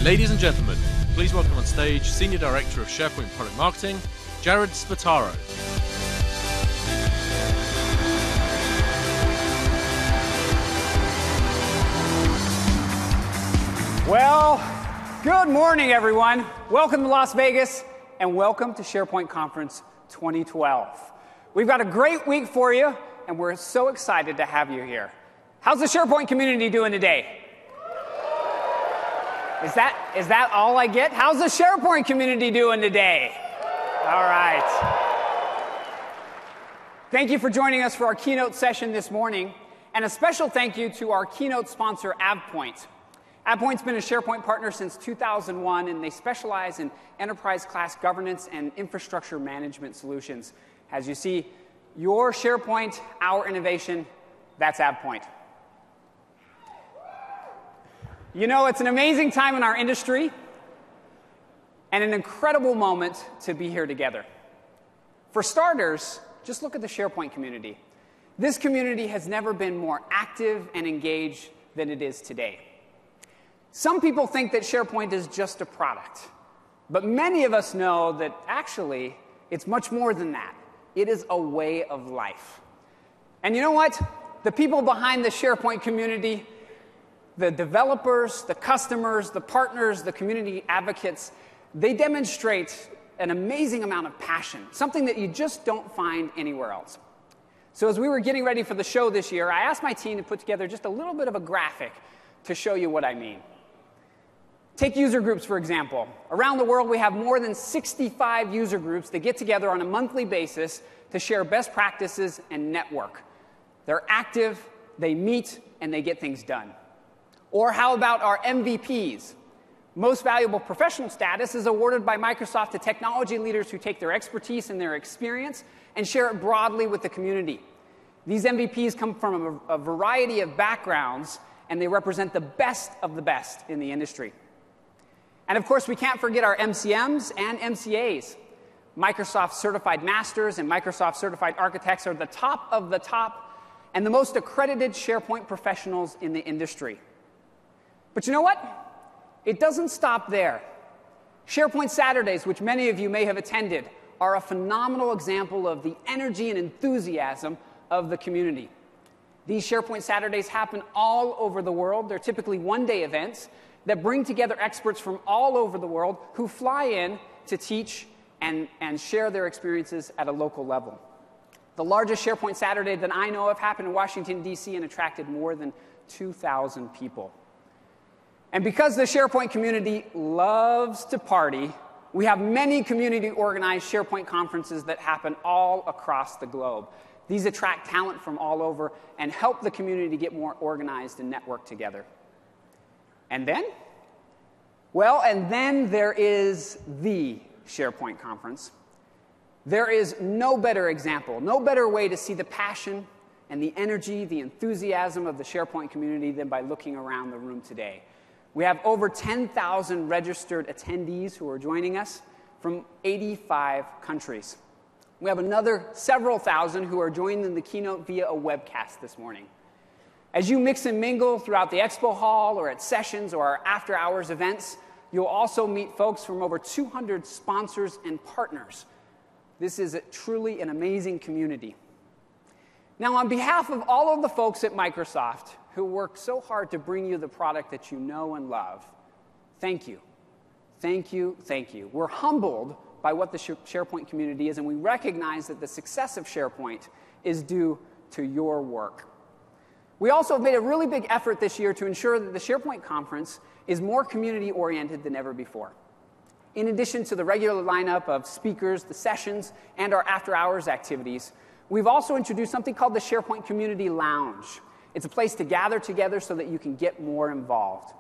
Ladies and gentlemen, please welcome on stage Senior Director of SharePoint Product Marketing, Jared Spataro. Well, good morning, everyone. Welcome to Las Vegas, and welcome to SharePoint Conference 2012. We've got a great week for you, and we're so excited to have you here. How's the SharePoint community doing today? Is that all I get? How's the SharePoint community doing today? All right. Thank you for joining us for our keynote session this morning, and a special thank you to our keynote sponsor, AvePoint. AvePoint's been a SharePoint partner since 2001, and they specialize in enterprise-class governance and infrastructure management solutions. As you see, your SharePoint, our innovation, that's AvePoint. You know, it's an amazing time in our industry and an incredible moment to be here together. For starters, just look at the SharePoint community. This community has never been more active and engaged than it is today. Some people think that SharePoint is just a product, but many of us know that actually it's much more than that. It is a way of life. And you know what? The people behind the SharePoint community, the developers, the customers, the partners, the community advocates, they demonstrate an amazing amount of passion, something that you just don't find anywhere else. So as we were getting ready for the show this year, I asked my team to put together just a little bit of a graphic to show you what I mean. Take user groups, for example. Around the world, we have more than 65 user groups that get together on a monthly basis to share best practices and network. They're active, they meet, and they get things done. Or how about our MVPs? Most Valuable Professional status is awarded by Microsoft to technology leaders who take their expertise and their experience and share it broadly with the community. These MVPs come from a variety of backgrounds, and they represent the best of the best in the industry. And of course, we can't forget our MCMs and MCAs. Microsoft Certified Masters and Microsoft Certified Architects are the top of the top and the most accredited SharePoint professionals in the industry. But you know what? It doesn't stop there. SharePoint Saturdays, which many of you may have attended, are a phenomenal example of the energy and enthusiasm of the community. These SharePoint Saturdays happen all over the world. They're typically one-day events that bring together experts from all over the world who fly in to teach and share their experiences at a local level. The largest SharePoint Saturday that I know of happened in Washington, D.C. and attracted more than 2,000 people. And because the SharePoint community loves to party, we have many community-organized SharePoint conferences that happen all across the globe. These attract talent from all over and help the community get more organized and network together. And then? Well, and then there is the SharePoint conference. There is no better example, no better way to see the passion and the energy, the enthusiasm of the SharePoint community than by looking around the room today. We have over 10,000 registered attendees who are joining us from 85 countries. We have another several thousand who are joining the keynote via a webcast this morning. As you mix and mingle throughout the expo hall or at sessions or our after-hours events, you'll also meet folks from over 200 sponsors and partners. This is truly an amazing community. Now, on behalf of all of the folks at Microsoft who work so hard to bring you the product that you know and love, thank you. Thank you, thank you. We're humbled by what the SharePoint community is, and we recognize that the success of SharePoint is due to your work. We also have made a really big effort this year to ensure that the SharePoint conference is more community-oriented than ever before. In addition to the regular lineup of speakers, the sessions, and our after-hours activities, we've also introduced something called the SharePoint Community Lounge. It's a place to gather together so that you can get more involved.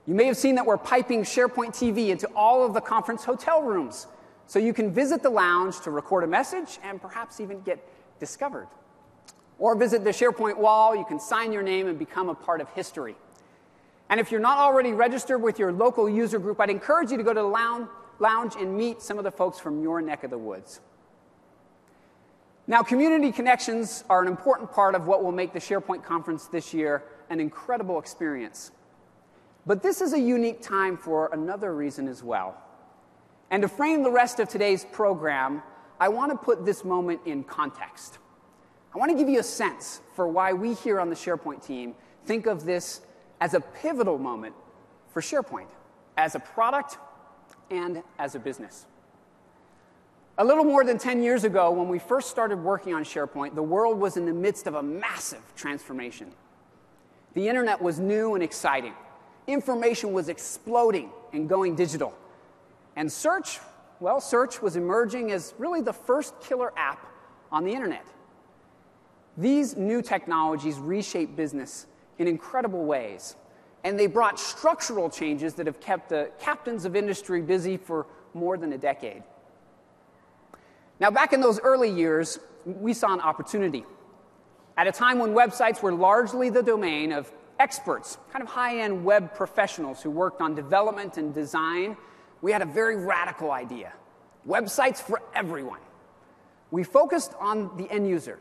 You may have seen that we're piping SharePoint TV into all of the conference hotel rooms, so you can visit the lounge to record a message and perhaps even get discovered. Or visit the SharePoint wall, you can sign your name and become a part of history. And if you're not already registered with your local user group, I'd encourage you to go to the lounge and meet some of the folks from your neck of the woods. Now, community connections are an important part of what will make the SharePoint conference this year an incredible experience. But this is a unique time for another reason as well. And to frame the rest of today's program, I want to put this moment in context. I want to give you a sense for why we here on the SharePoint team think of this as a pivotal moment for SharePoint, as a product and as a business. A little more than 10 years ago, when we first started working on SharePoint, the world was in the midst of a massive transformation. The internet was new and exciting. Information was exploding and going digital. And search was emerging as really the first killer app on the internet. These new technologies reshape business in incredible ways, and they brought structural changes that have kept the captains of industry busy for more than a decade. Now, back in those early years, we saw an opportunity. At a time when websites were largely the domain of experts, kind of high-end web professionals who worked on development and design, we had a very radical idea: websites for everyone. We focused on the end user,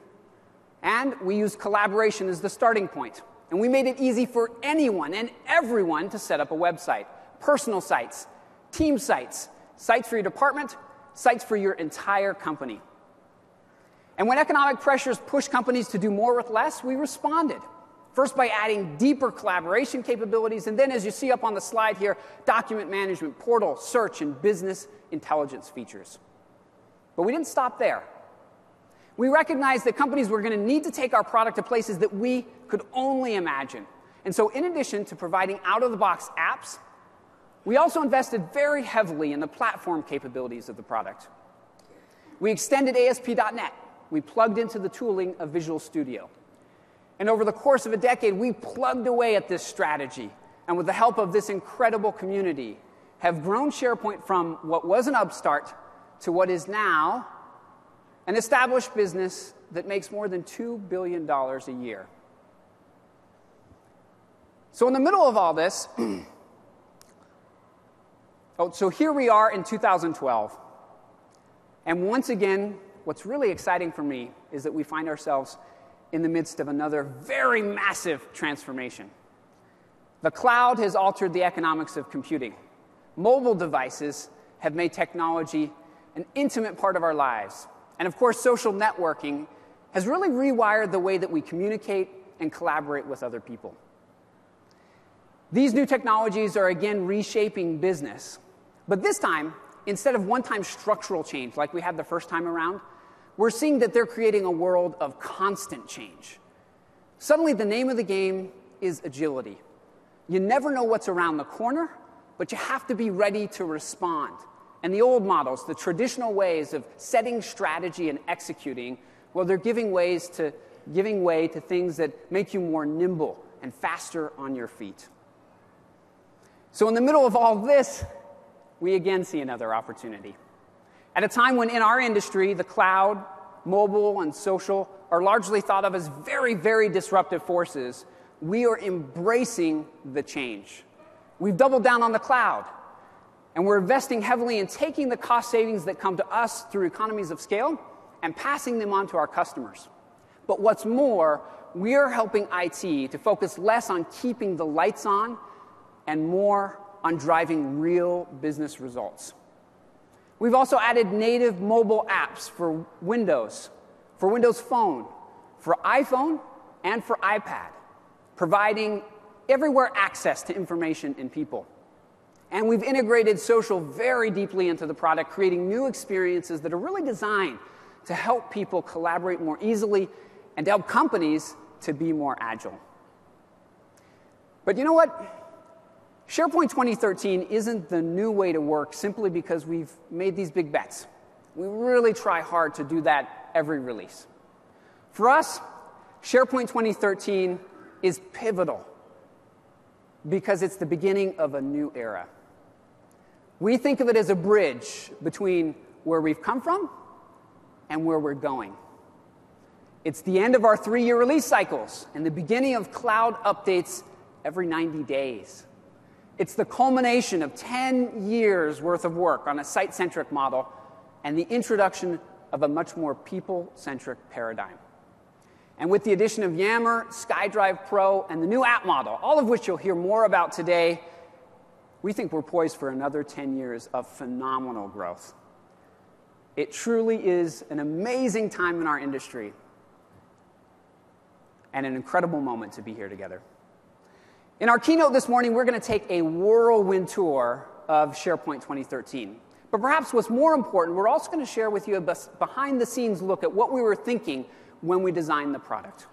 and we used collaboration as the starting point. And we made it easy for anyone and everyone to set up a website: personal sites, team sites, sites for your department, sites for your entire company. And when economic pressures pushed companies to do more with less, we responded. First by adding deeper collaboration capabilities, and then, as you see up on the slide here, document management, portal, search, and business intelligence features. But we didn't stop there. We recognized that companies were going to need to take our product to places that we could only imagine. And so in addition to providing out-of-the-box apps, we also invested very heavily in the platform capabilities of the product. We extended ASP.NET. We plugged into the tooling of Visual Studio. And over the course of a decade, we plugged away at this strategy, and with the help of this incredible community, have grown SharePoint from what was an upstart to what is now an established business that makes more than $2 billion a year. So in the middle of all this, so here we are in 2012. And once again, what's really exciting for me is that we find ourselves in the midst of another very massive transformation. The cloud has altered the economics of computing. Mobile devices have made technology an intimate part of our lives. And of course, social networking has really rewired the way that we communicate and collaborate with other people. These new technologies are again reshaping business. But this time, instead of one-time structural change like we had the first time around, we're seeing that they're creating a world of constant change. Suddenly, the name of the game is agility. You never know what's around the corner, but you have to be ready to respond. And the old models, the traditional ways of setting strategy and executing, well, they're giving way to things that make you more nimble and faster on your feet. So in the middle of all this, we again see another opportunity. At a time when in our industry, the cloud, mobile, and social are largely thought of as very, very disruptive forces, we are embracing the change. We've doubled down on the cloud, and we're investing heavily in taking the cost savings that come to us through economies of scale and passing them on to our customers. But what's more, we are helping IT to focus less on keeping the lights on and more on driving real business results. We've also added native mobile apps for Windows Phone, for iPhone, and for iPad, providing everywhere access to information and people. And we've integrated social very deeply into the product, creating new experiences that are really designed to help people collaborate more easily and to help companies to be more agile. But you know what? SharePoint 2013 isn't the new way to work simply because we've made these big bets. We really try hard to do that every release. For us, SharePoint 2013 is pivotal because it's the beginning of a new era. We think of it as a bridge between where we've come from and where we're going. It's the end of our 3-year release cycles and the beginning of cloud updates every 90 days. It's the culmination of 10 years' worth of work on a site-centric model and the introduction of a much more people-centric paradigm. And with the addition of Yammer, SkyDrive Pro, and the new app model, all of which you'll hear more about today, we think we're poised for another 10 years of phenomenal growth. It truly is an amazing time in our industry and an incredible moment to be here together. In our keynote this morning, we're going to take a whirlwind tour of SharePoint 2013. But perhaps what's more important, we're also going to share with you a behind-the-scenes look at what we were thinking when we designed the product.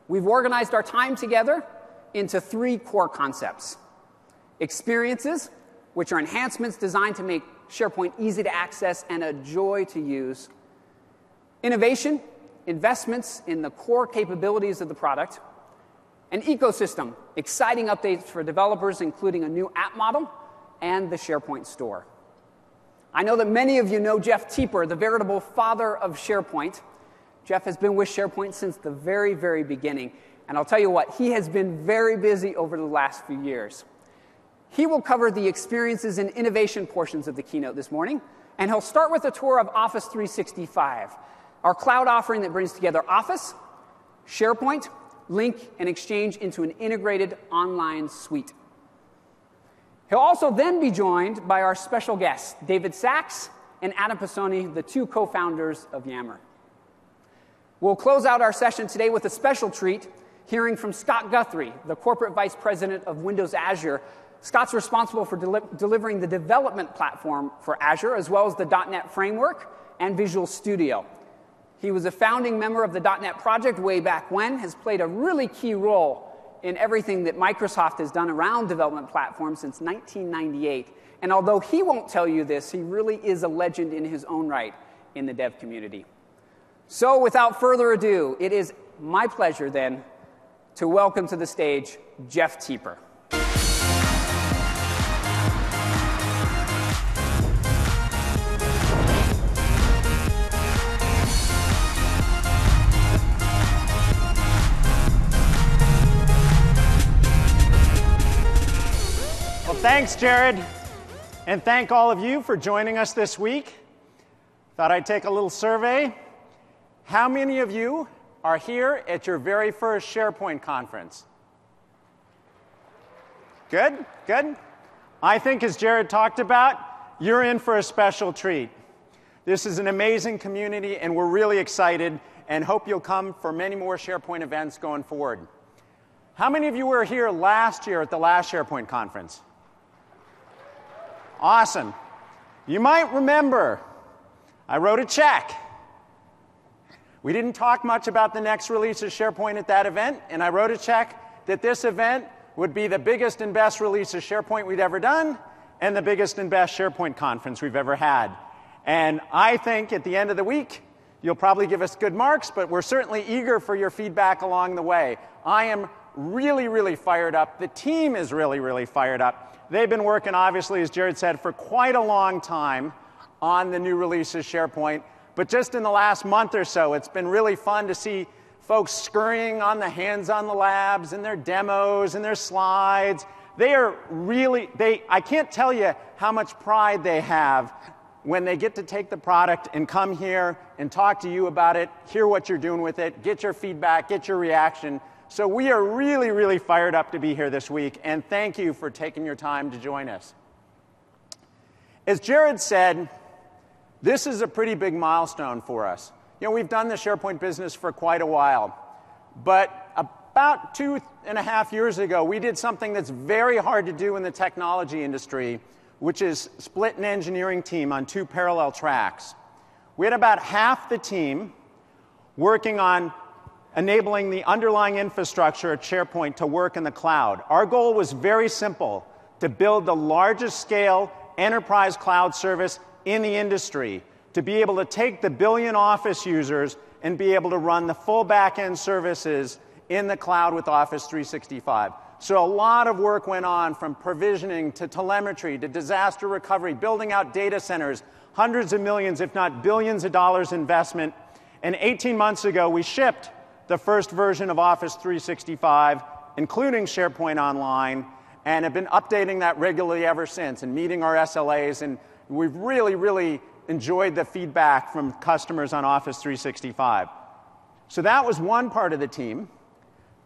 We've organized our time together into 3 core concepts. Experiences, which are enhancements designed to make SharePoint easy to access and a joy to use. Innovation, investments in the core capabilities of the product. An ecosystem, exciting updates for developers, including a new app model and the SharePoint store. I know that many of you know Jeff Teper, the veritable father of SharePoint. Jeff has been with SharePoint since the very, very beginning. And I'll tell you what, he has been very busy over the last few years. He will cover the experiences and innovation portions of the keynote this morning, and he'll start with a tour of Office 365, our cloud offering that brings together Office, SharePoint, Link, and Exchange into an integrated online suite. He'll also then be joined by our special guests, David Sachs and Adam Pisoni, the 2 co-founders of Yammer. We'll close out our session today with a special treat, hearing from Scott Guthrie, the Corporate Vice President of Windows Azure. Scott's responsible for delivering the development platform for Azure, as well as the .NET Framework and Visual Studio. He was a founding member of the .NET project way back when, has played a really key role in everything that Microsoft has done around development platforms since 1998. And although he won't tell you this, he really is a legend in his own right in the dev community. So without further ado, it is my pleasure then to welcome to the stage Jeff Teper. Thanks, Jared, and thank all of you for joining us this week. Thought I'd take a little survey. How many of you are here at your very first SharePoint conference? Good, good. I think, as Jared talked about, you're in for a special treat. This is an amazing community, and we're really excited and hope you'll come for many more SharePoint events going forward. How many of you were here last year at the last SharePoint conference? Awesome. You might remember, I wrote a check. We didn't talk much about the next release of SharePoint at that event, and I wrote a check that this event would be the biggest and best release of SharePoint we'd ever done, and the biggest and best SharePoint conference we've ever had. And I think at the end of the week, you'll probably give us good marks, but we're certainly eager for your feedback along the way. I am really, really fired up. The team is really, really fired up. They've been working, obviously, as Jared said, for quite a long time on the new release of SharePoint. But just in the last month or so, it's been really fun to see folks scurrying on the hands-on the labs and their demos and their slides. They are really, I can't tell you how much pride they have when they get to take the product and come here and talk to you about it, hear what you're doing with it, get your feedback, get your reaction. So we are really, really fired up to be here this week, and thank you for taking your time to join us. As Jared said, this is a pretty big milestone for us. You know, we've done the SharePoint business for quite a while, but about 2.5 years ago, we did something that's very hard to do in the technology industry, which is split an engineering team on 2 parallel tracks. We had about half the team working on enabling the underlying infrastructure at SharePoint to work in the cloud. Our goal was very simple, to build the largest scale enterprise cloud service in the industry, to be able to take the billion Office users and be able to run the full back-end services in the cloud with Office 365. So a lot of work went on, from provisioning to telemetry to disaster recovery, building out data centers, hundreds of millions, if not billions of dollars investment. And 18 months ago, we shipped the first version of Office 365, including SharePoint Online, and have been updating that regularly ever since and meeting our SLAs. And we've really, really enjoyed the feedback from customers on Office 365. So that was one part of the team.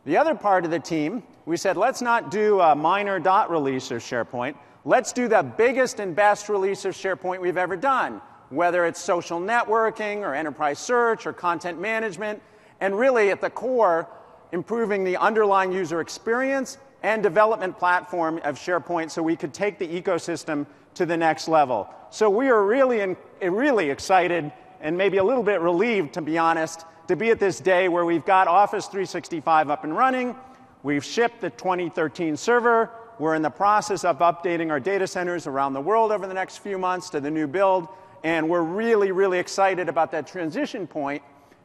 The other part of the team, we said, let's not do a minor dot release of SharePoint. Let's do the biggest and best release of SharePoint we've ever done, whether it's social networking or enterprise search or content management, and really at the core, improving the underlying user experience and development platform of SharePoint so we could take the ecosystem to the next level. So we are really excited and maybe a little bit relieved, to be honest, to be at this day where we've got Office 365 up and running. We've shipped the 2013 server. We're in the process of updating our data centers around the world over the next few months to the new build. And we're really excited about that transition point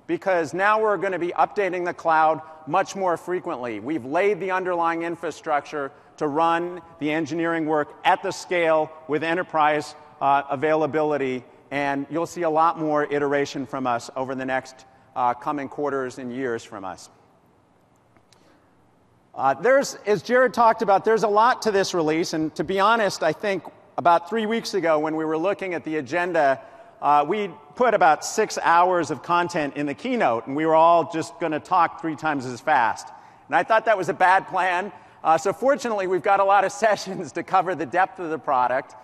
because now we're going to be updating the cloud much more frequently. We've laid the underlying infrastructure to run the engineering work at the scale with enterprise availability. And you'll see a lot more iteration from us over the next coming quarters and years from us. As Jared talked about, there's a lot to this release. And to be honest, I think about 3 weeks ago when we were looking at the agenda, we put about 6 hours of content in the keynote, and we were all just going to talk 3 times as fast. And I thought that was a bad plan. So fortunately, we've got a lot of sessions to cover the depth of the product.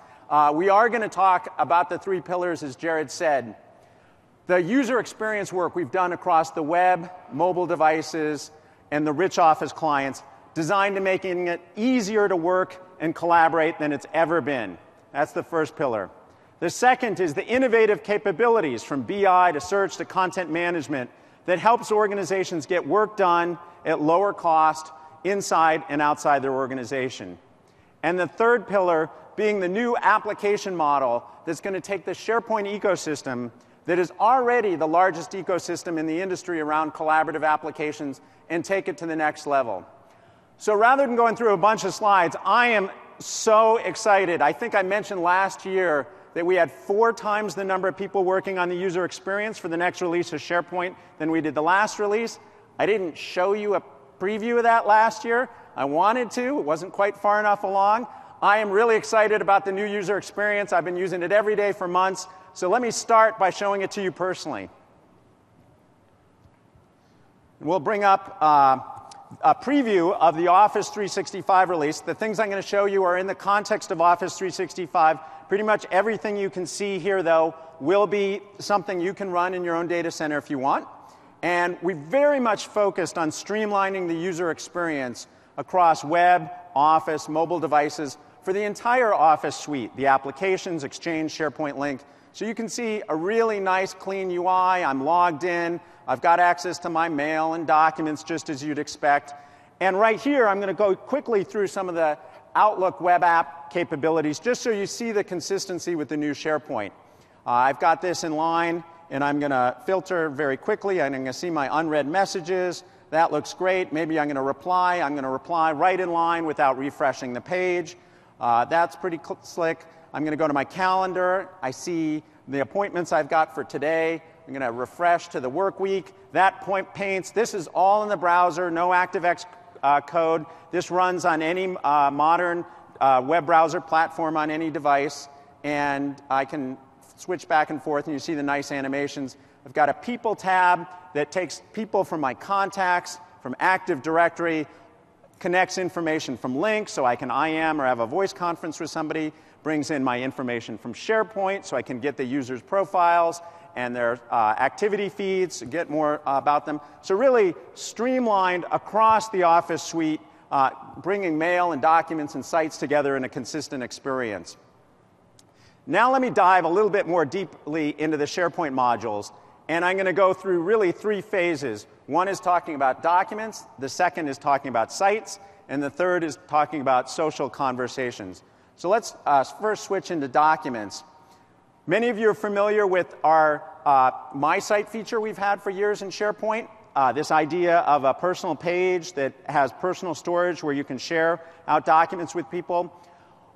We are going to talk about the 3 pillars, as Jared said. The user experience work we've done across the web, mobile devices, and the rich Office clients, designed to making it easier to work and collaborate than it's ever been. That's the first pillar. The second is the innovative capabilities from BI to search to content management that helps organizations get work done at lower cost inside and outside their organization. And the third pillar being the new application model that's going to take the SharePoint ecosystem that is already the largest ecosystem in the industry around collaborative applications and take it to the next level. So rather than going through a bunch of slides, I am so excited. I think I mentioned last year that we had 4 times the number of people working on the user experience for the next release of SharePoint than we did the last release. I didn't show you a preview of that last year. I wanted to. It wasn't quite far enough along. I am really excited about the new user experience. I've been using it every day for months. So let me start by showing it to you personally. We'll bring up a preview of the Office 365 release. The things I'm going to show you are in the context of Office 365. Pretty much everything you can see here, though, will be something you can run in your own data center if you want. And we very much focused on streamlining the user experience across web, Office, mobile devices for the entire Office suite, the applications, Exchange, SharePoint, Link. So you can see a really nice, clean UI. I'm logged in. I've got access to my mail and documents, just as you'd expect. And right here, I'm going to go quickly through some of the Outlook web app capabilities, just so you see the consistency with the new SharePoint. I've got this in line, and I'm going to filter very quickly. I'm going to see my unread messages. That looks great. Maybe I'm going to reply. I'm going to reply right in line without refreshing the page. That's pretty slick. I'm going to go to my calendar. I see the appointments I've got for today. I'm going to refresh to the work week. That point paints. This is all in the browser, no ActiveX code. This runs on any modern web browser platform on any device. And I can switch back and forth, and you see the nice animations. I've got a People tab that takes people from my contacts, from Active Directory, connects information from Link, so I can IM or have a voice conference with somebody, brings in my information from SharePoint, so I can get the user's profiles and their activity feeds, get more about them. So really streamlined across the Office suite, bringing mail and documents and sites together in a consistent experience. Now let me dive a little bit more deeply into the SharePoint modules. And I'm going to go through really 3 phases. One is talking about documents, the second is talking about sites, and the third is talking about social conversations. So let's first switch into documents. Many of you are familiar with our My Site feature we've had for years in SharePoint. This idea of a personal page that has personal storage where you can share out documents with people.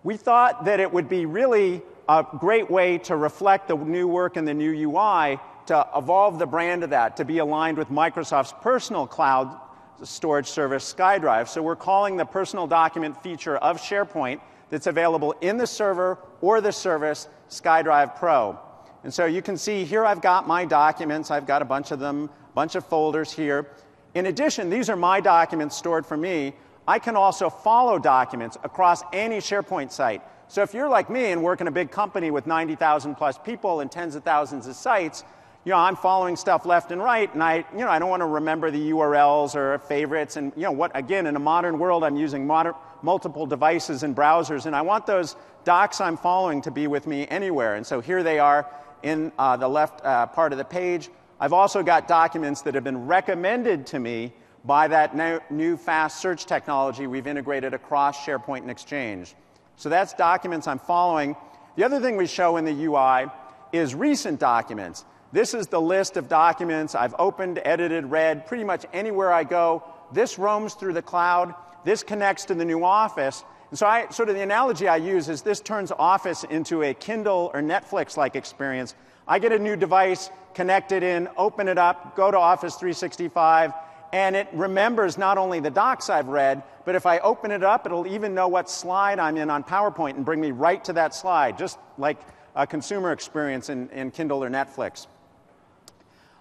We thought that it would be really a great way to reflect the new work and the new UI to evolve the brand of that, to be aligned with Microsoft's personal cloud storage service, SkyDrive. So we're calling the personal document feature of SharePoint that's available in the server or the service, SkyDrive Pro. And so you can see here I've got my documents. I've got a bunch of them, a bunch of folders here. In addition, these are my documents stored for me. I can also follow documents across any SharePoint site. So if you're like me and work in a big company with 90,000 plus people and tens of thousands of sites, I'm following stuff left and right, and I don't want to remember the URLs or favorites. And again, in a modern world, I'm using multiple devices and browsers, and I want those docs I'm following to be with me anywhere. And so here they are in the left part of the page. I've also got documents that have been recommended to me by that new fast search technology we've integrated across SharePoint and Exchange. So that's documents I'm following. The other thing we show in the UI is recent documents. This is the list of documents I've opened, edited, read, pretty much anywhere I go. This roams through the cloud. This connects to the new Office. And so sort of the analogy I use is this turns Office into a Kindle or Netflix-like experience. I get a new device, connect it in, open it up, go to Office 365, and it remembers not only the docs I've read, but if I open it up, it'll even know what slide I'm in on PowerPoint and bring me right to that slide, just like a consumer experience in Kindle or Netflix.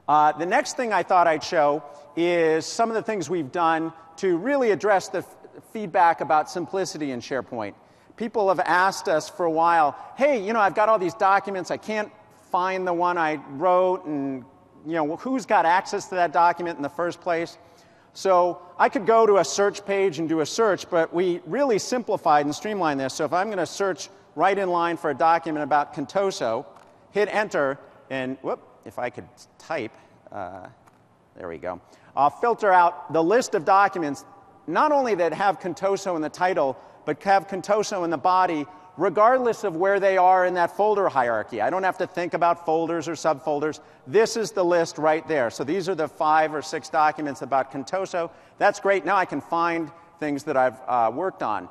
The next thing I thought I'd show is some of the things we've done to really address the feedback about simplicity in SharePoint. People have asked us for a while, hey, I've got all these documents, I can't find the one I wrote, and who's got access to that document in the first place? So I could go to a search page and do a search, but we really simplified and streamlined this. So if I'm going to search right in line for a document about Contoso, hit enter, and if I could type, there we go. I'll filter out the list of documents, not only that have Contoso in the title, but have Contoso in the body, regardless of where they are in that folder hierarchy. I don't have to think about folders or subfolders. This is the list right there. So these are the 5 or 6 documents about Contoso. That's great. Now I can find things that I've worked on.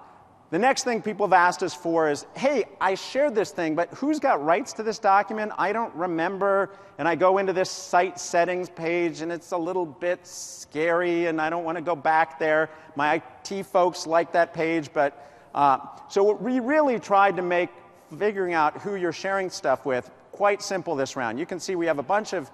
The next thing people have asked us for is, hey, I shared this thing, but who's got rights to this document? I don't remember. And I go into this site settings page, and it's a little bit scary, and I don't want to go back there. My IT folks like that page, but so we really tried to make figuring out who you're sharing stuff with quite simple this round. You can see we have a bunch of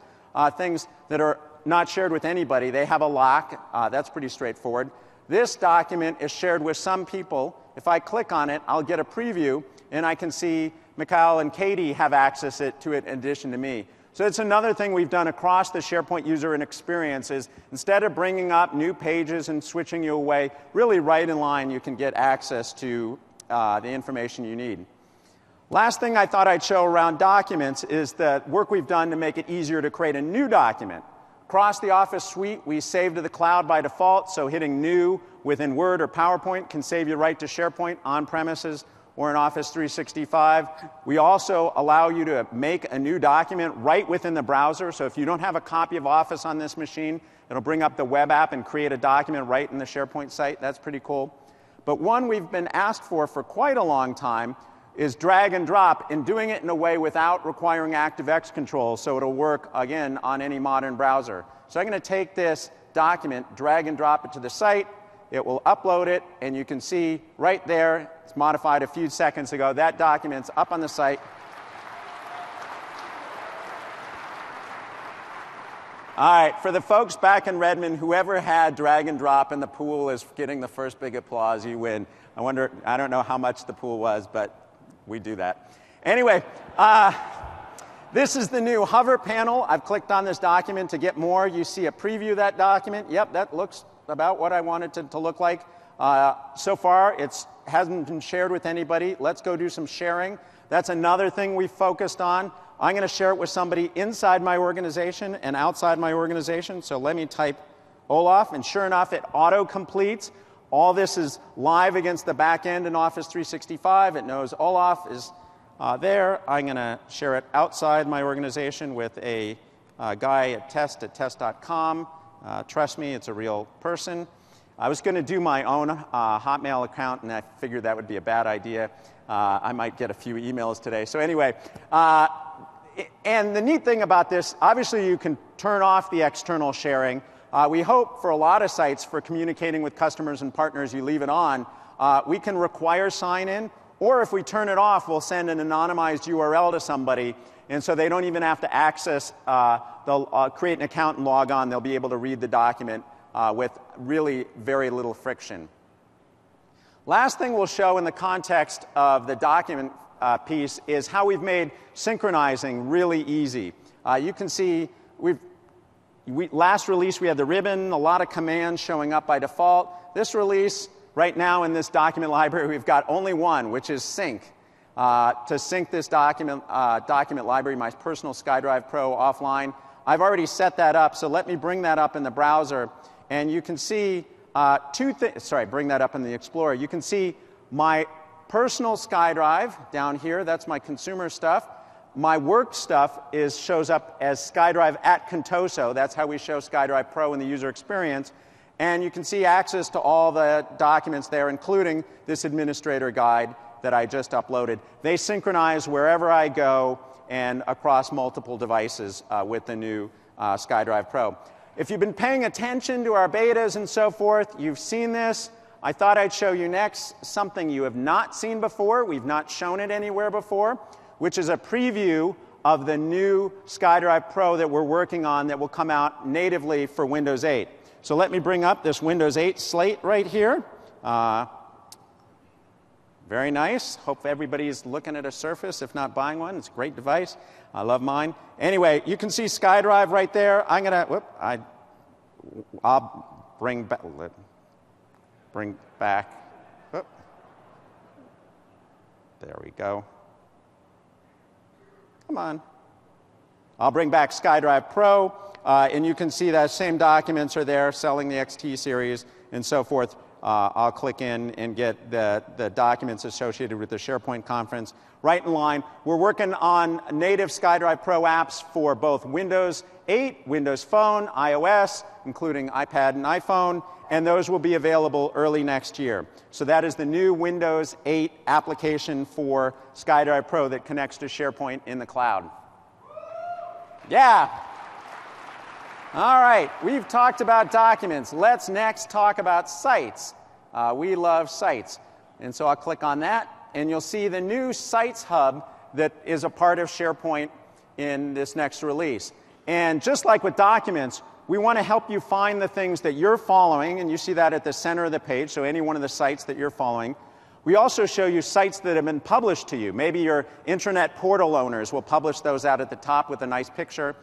things that are not shared with anybody. They have a lock. That's pretty straightforward. This document is shared with some people. If I click on it, I'll get a preview, and I can see Mikhail and Katie have access to it in addition to me. So it's another thing we've done across the SharePoint user and experience is instead of bringing up new pages and switching you away, really right in line you can get access to the information you need. Last thing I thought I'd show around documents is the work we've done to make it easier to create a new document. Across the Office suite, we save to the cloud by default, so hitting New within Word or PowerPoint can save you right to SharePoint on-premises or in Office 365. We also allow you to make a new document right within the browser, so if you don't have a copy of Office on this machine, it'll bring up the web app and create a document right in the SharePoint site. That's pretty cool. But one we've been asked for quite a long time is drag and drop, and doing it in a way without requiring ActiveX control, so it'll work, again, on any modern browser. So I'm going to take this document, drag and drop it to the site. It will upload it, and you can see right there, it's modified a few seconds ago, that document's up on the site. All right, for the folks back in Redmond, whoever had drag and drop in the pool is getting the first big applause. You win. I don't know how much the pool was, but we do that. Anyway, this is the new hover panel. I've clicked on this document to get more. You see a preview of that document. Yep, that looks about what I wanted it to look like. So far, it hasn't been shared with anybody. Let's go do some sharing. That's another thing we focused on. I'm going to share it with somebody inside my organization and outside my organization. So let me type Olaf, and sure enough, it auto-completes. All this is live against the back end in Office 365. It knows Olaf is there. I'm going to share it outside my organization with a guy at test.com. Trust me, it's a real person. I was going to do my own Hotmail account, and I figured that would be a bad idea. I might get a few emails today. So anyway, and the neat thing about this, obviously you can turn off the external sharing. We hope for a lot of sites for communicating with customers and partners, you leave it on. We can require sign-in, or if we turn it off, we'll send an anonymized URL to somebody, and so they don't even have to access, they'll create an account and log on. They'll be able to read the document with really very little friction. Last thing we'll show in the context of the document piece is how we've made synchronizing really easy. You can see last release we had the ribbon, a lot of commands showing up by default. This release, right now in this document library, we've got only one, which is sync. To sync this document library, my personal SkyDrive Pro offline. I've already set that up, so let me bring that up in the browser. And you can see bring that up in the Explorer. You can see my personal SkyDrive down here. That's my consumer stuff. My work stuff shows up as SkyDrive at Contoso. That's how we show SkyDrive Pro in the user experience. And you can see access to all the documents there, including this administrator guide that I just uploaded. They synchronize wherever I go and across multiple devices with the new SkyDrive Pro. If you've been paying attention to our betas and so forth, you've seen this. I thought I'd show you next something you have not seen before. We've not shown it anywhere before, which is a preview of the new SkyDrive Pro that we're working on that will come out natively for Windows 8. So let me bring up this Windows 8 slate right here. Very nice. Hope everybody's looking at a Surface, if not buying one. It's a great device. I love mine. Anyway, you can see SkyDrive right there. I'll bring back. There we go. Come on. I'll bring back SkyDrive Pro, and you can see that same documents are there, selling the XT series and so forth. I'll click in and get the documents associated with the SharePoint conference right in line. We're working on native SkyDrive Pro apps for both Windows 8, Windows Phone, iOS, including iPad and iPhone, and those will be available early next year. So that is the new Windows 8 application for SkyDrive Pro that connects to SharePoint in the cloud. Yeah. All right, we've talked about documents. Let's next talk about sites. We love sites. And so I'll click on that, and you'll see the new Sites Hub that is a part of SharePoint in this next release. And just like with documents, we want to help you find the things that you're following, and you see that at the center of the page, so any one of the sites that you're following. We also show you sites that have been published to you. Maybe your intranet portal owners will publish those out at the top with a nice picture.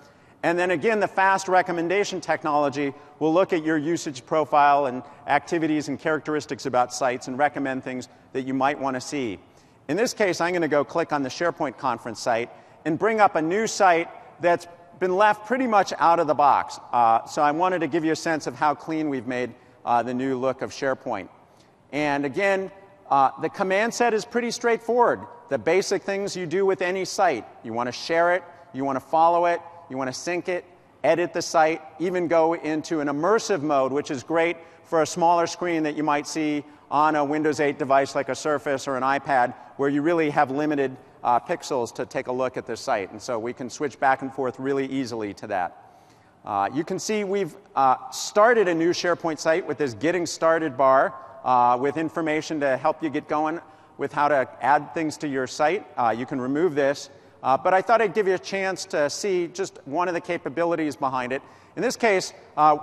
And then again, the fast recommendation technology will look at your usage profile and activities and characteristics about sites and recommend things that you might want to see. In this case, I'm going to go click on the SharePoint conference site and bring up a new site that's been left pretty much out of the box. So I wanted to give you a sense of how clean we've made the new look of SharePoint. And again, the command set is pretty straightforward. The basic things you do with any site. You want to share it, you want to follow it, you want to sync it, edit the site, even go into an immersive mode, which is great for a smaller screen that you might see on a Windows 8 device like a Surface or an iPad, where you really have limited pixels to take a look at the site. And so we can switch back and forth really easily to that. You can see we've started a new SharePoint site with this Getting Started bar with information to help you get going with how to add things to your site. You can remove this. But I thought I'd give you a chance to see just one of the capabilities behind it. In this case,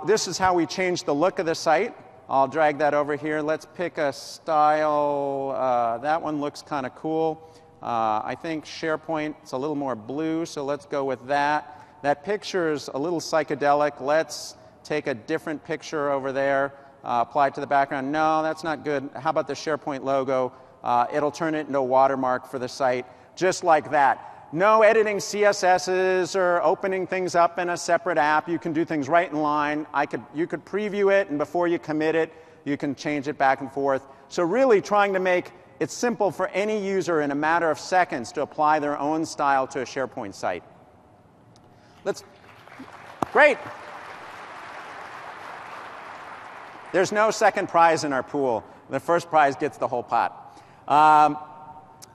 this is how we changed the look of the site. I'll drag that over here. Let's pick a style. That one looks kind of cool. I think SharePoint, it's a little more blue, so let's go with that. That picture is a little psychedelic. Let's take a different picture over there, apply it to the background. No, that's not good. How about the SharePoint logo? It'll turn it into a watermark for the site, just like that. No editing CSSs or opening things up in a separate app. You can do things right in line. You could preview it, and before you commit it, you can change it back and forth. So really trying to make it simple for any user in a matter of seconds to apply their own style to a SharePoint site. Great. There's no second prize in our pool. The first prize gets the whole pot.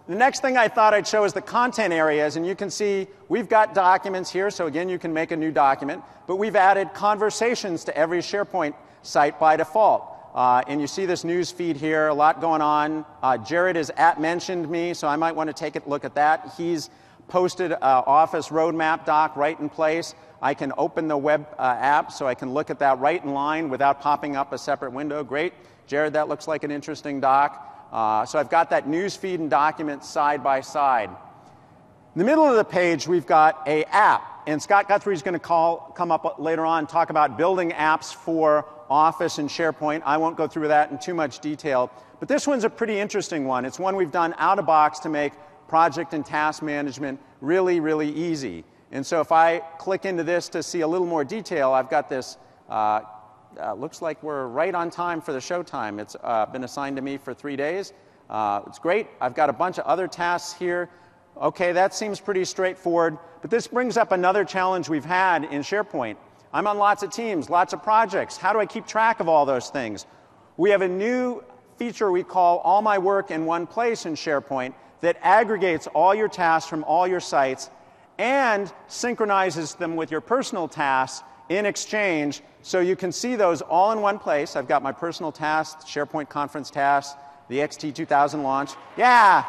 The next thing I thought I'd show is the content areas, and you can see we've got documents here, so again, you can make a new document, but we've added conversations to every SharePoint site by default. And you see this news feed here, a lot going on. Jared has mentioned me, so I might want to take a look at that. He's posted an Office roadmap doc right in place. I can open the web app, so I can look at that right in line without popping up a separate window. Great. Jared, that looks like an interesting doc. So I've got that news feed and document side by side. In the middle of the page, we've got an app. And Scott Guthrie is going to come up later on and talk about building apps for Office and SharePoint. I won't go through that in too much detail. But this one's a pretty interesting one. It's one we've done out of box to make project and task management really, really easy. And so if I click into this to see a little more detail, I've got this, looks like we're right on time for the show time. It's been assigned to me for 3 days. It's great. I've got a bunch of other tasks here. Okay, that seems pretty straightforward. But this brings up another challenge we've had in SharePoint. I'm on lots of teams, lots of projects. How do I keep track of all those things? We have a new feature we call All My Work in One Place in SharePoint that aggregates all your tasks from all your sites and synchronizes them with your personal tasks in Exchange so you can see those all in one place. I've got my personal tasks, SharePoint conference tasks, the XT2000 launch. Yeah!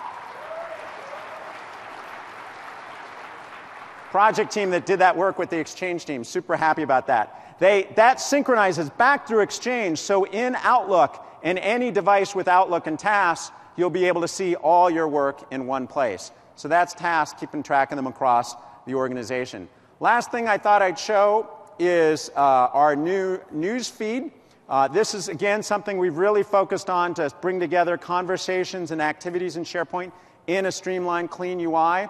Project team that did that work with the Exchange team, super happy about that. That synchronizes back through Exchange, so in Outlook and any device with Outlook and tasks, you'll be able to see all your work in one place. So that's tasks, keeping track of them across the organization. Last thing I thought I'd show is our new news feed. This is, again, something we've really focused on to bring together conversations and activities in SharePoint in a streamlined, clean UI.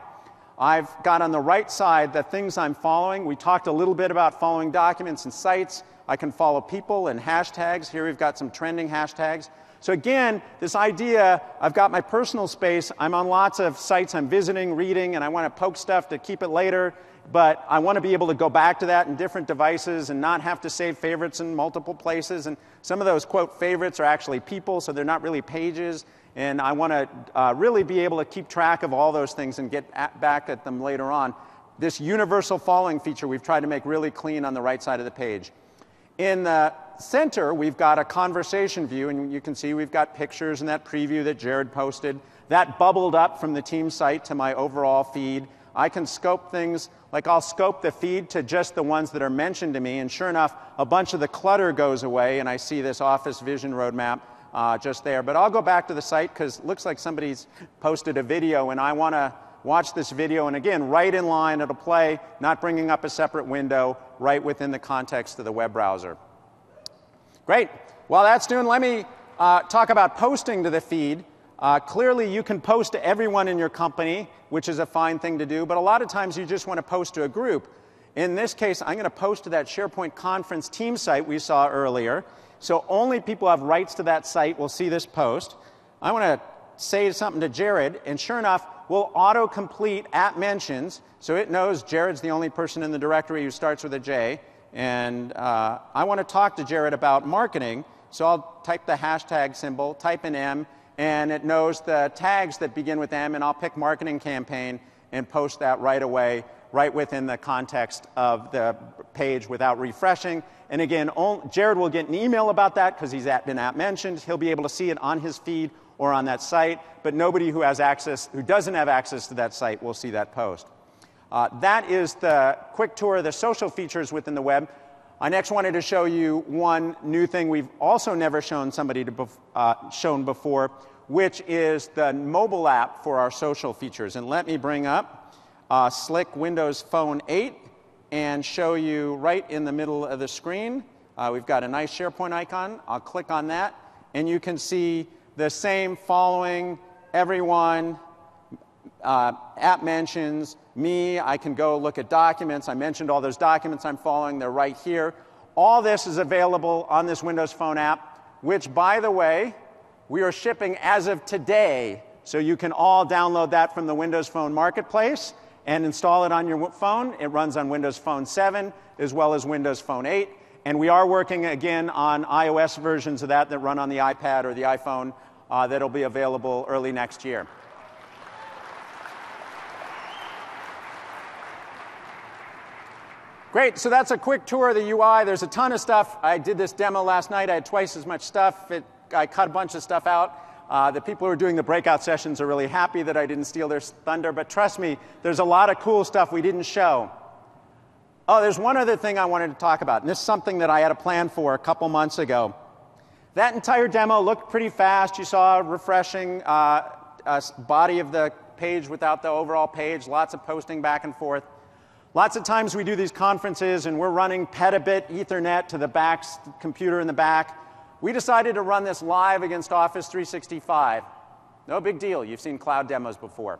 I've got on the right side the things I'm following. We talked a little bit about following documents and sites. I can follow people and hashtags. Here we've got some trending hashtags. So again, this idea, I've got my personal space. I'm on lots of sites I'm visiting, reading, and I want to poke stuff to keep it later. But I want to be able to go back to that in different devices and not have to save favorites in multiple places. And some of those, quote, favorites are actually people, so they're not really pages. And I want to really be able to keep track of all those things and get back at them later on. This universal following feature we've tried to make really clean on the right side of the page. In the center, we've got a conversation view, and you can see we've got pictures and that preview that Jared posted. That bubbled up from the team site to my overall feed. I can scope things, like I'll scope the feed to just the ones that are mentioned to me, and sure enough, a bunch of the clutter goes away, and I see this Office Vision roadmap just there. But I'll go back to the site because it looks like somebody's posted a video, and I want to watch this video, and again, right in line, it'll play, not bringing up a separate window, right within the context of the web browser. Great. While that's doing, let me talk about posting to the feed. Clearly, you can post to everyone in your company, which is a fine thing to do, but a lot of times you just want to post to a group. In this case, I'm going to post to that SharePoint conference team site we saw earlier, so only people who have rights to that site will see this post. I want to say something to Jared, and sure enough, we'll auto-complete at mentions, so it knows Jared's the only person in the directory who starts with a J, and I want to talk to Jared about marketing, so I'll type the hashtag symbol, type an M, and it knows the tags that begin with M, and I'll pick marketing campaign and post that right away, right within the context of the page without refreshing. And again, Jared will get an email about that because he's been mentioned. He'll be able to see it on his feed or on that site, but nobody who has access, who doesn't have access to that site will see that post. That is the quick tour of the social features within the web. I next wanted to show you one new thing we've also never shown somebody shown before, which is the mobile app for our social features. And let me bring up Slick Windows Phone 8 and show you right in the middle of the screen. We've got a nice SharePoint icon. I'll click on that, and you can see the same following, everyone, app mentions, me. I can go look at documents. I mentioned all those documents I'm following. They're right here. All this is available on this Windows Phone app, which, by the way, we are shipping as of today. So you can all download that from the Windows Phone Marketplace and install it on your phone. It runs on Windows Phone 7 as well as Windows Phone 8. And we are working again on iOS versions of that run on the iPad or the iPhone that'll be available early next year. Great, so that's a quick tour of the UI. There's a ton of stuff. I did this demo last night. I had twice as much stuff. I cut a bunch of stuff out. The people who are doing the breakout sessions are really happy that I didn't steal their thunder, but trust me, there's a lot of cool stuff we didn't show. Oh, there's one other thing I wanted to talk about, and this is something that I had a plan for a couple months ago. That entire demo looked pretty fast. You saw a refreshing body of the page without the overall page, lots of posting back and forth. Lots of times we do these conferences and we're running petabit Ethernet to the back computer in the back. We decided to run this live against Office 365. No big deal. You've seen cloud demos before.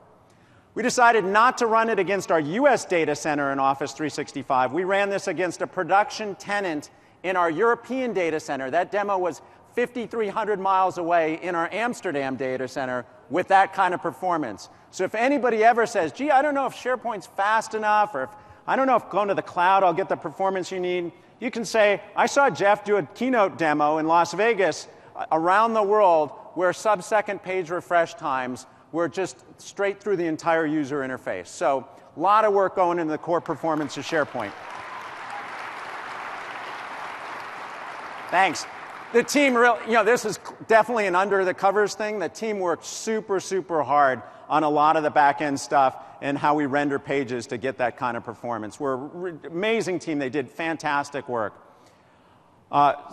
We decided not to run it against our US data center in Office 365. We ran this against a production tenant in our European data center. That demo was 5,300 miles away in our Amsterdam data center with that kind of performance. So if anybody ever says, gee, I don't know if SharePoint's fast enough, or if I don't know if going to the cloud I'll get the performance you need, you can say, I saw Jeff do a Keynote demo in Las Vegas around the world where sub-second page refresh times were just straight through the entire user interface. So a lot of work going into the core performance of SharePoint. Thanks. The team really, this is definitely an under the covers thing. The team worked super, super hard on a lot of the back end stuff and how we render pages to get that kind of performance. We're an amazing team. They did fantastic work.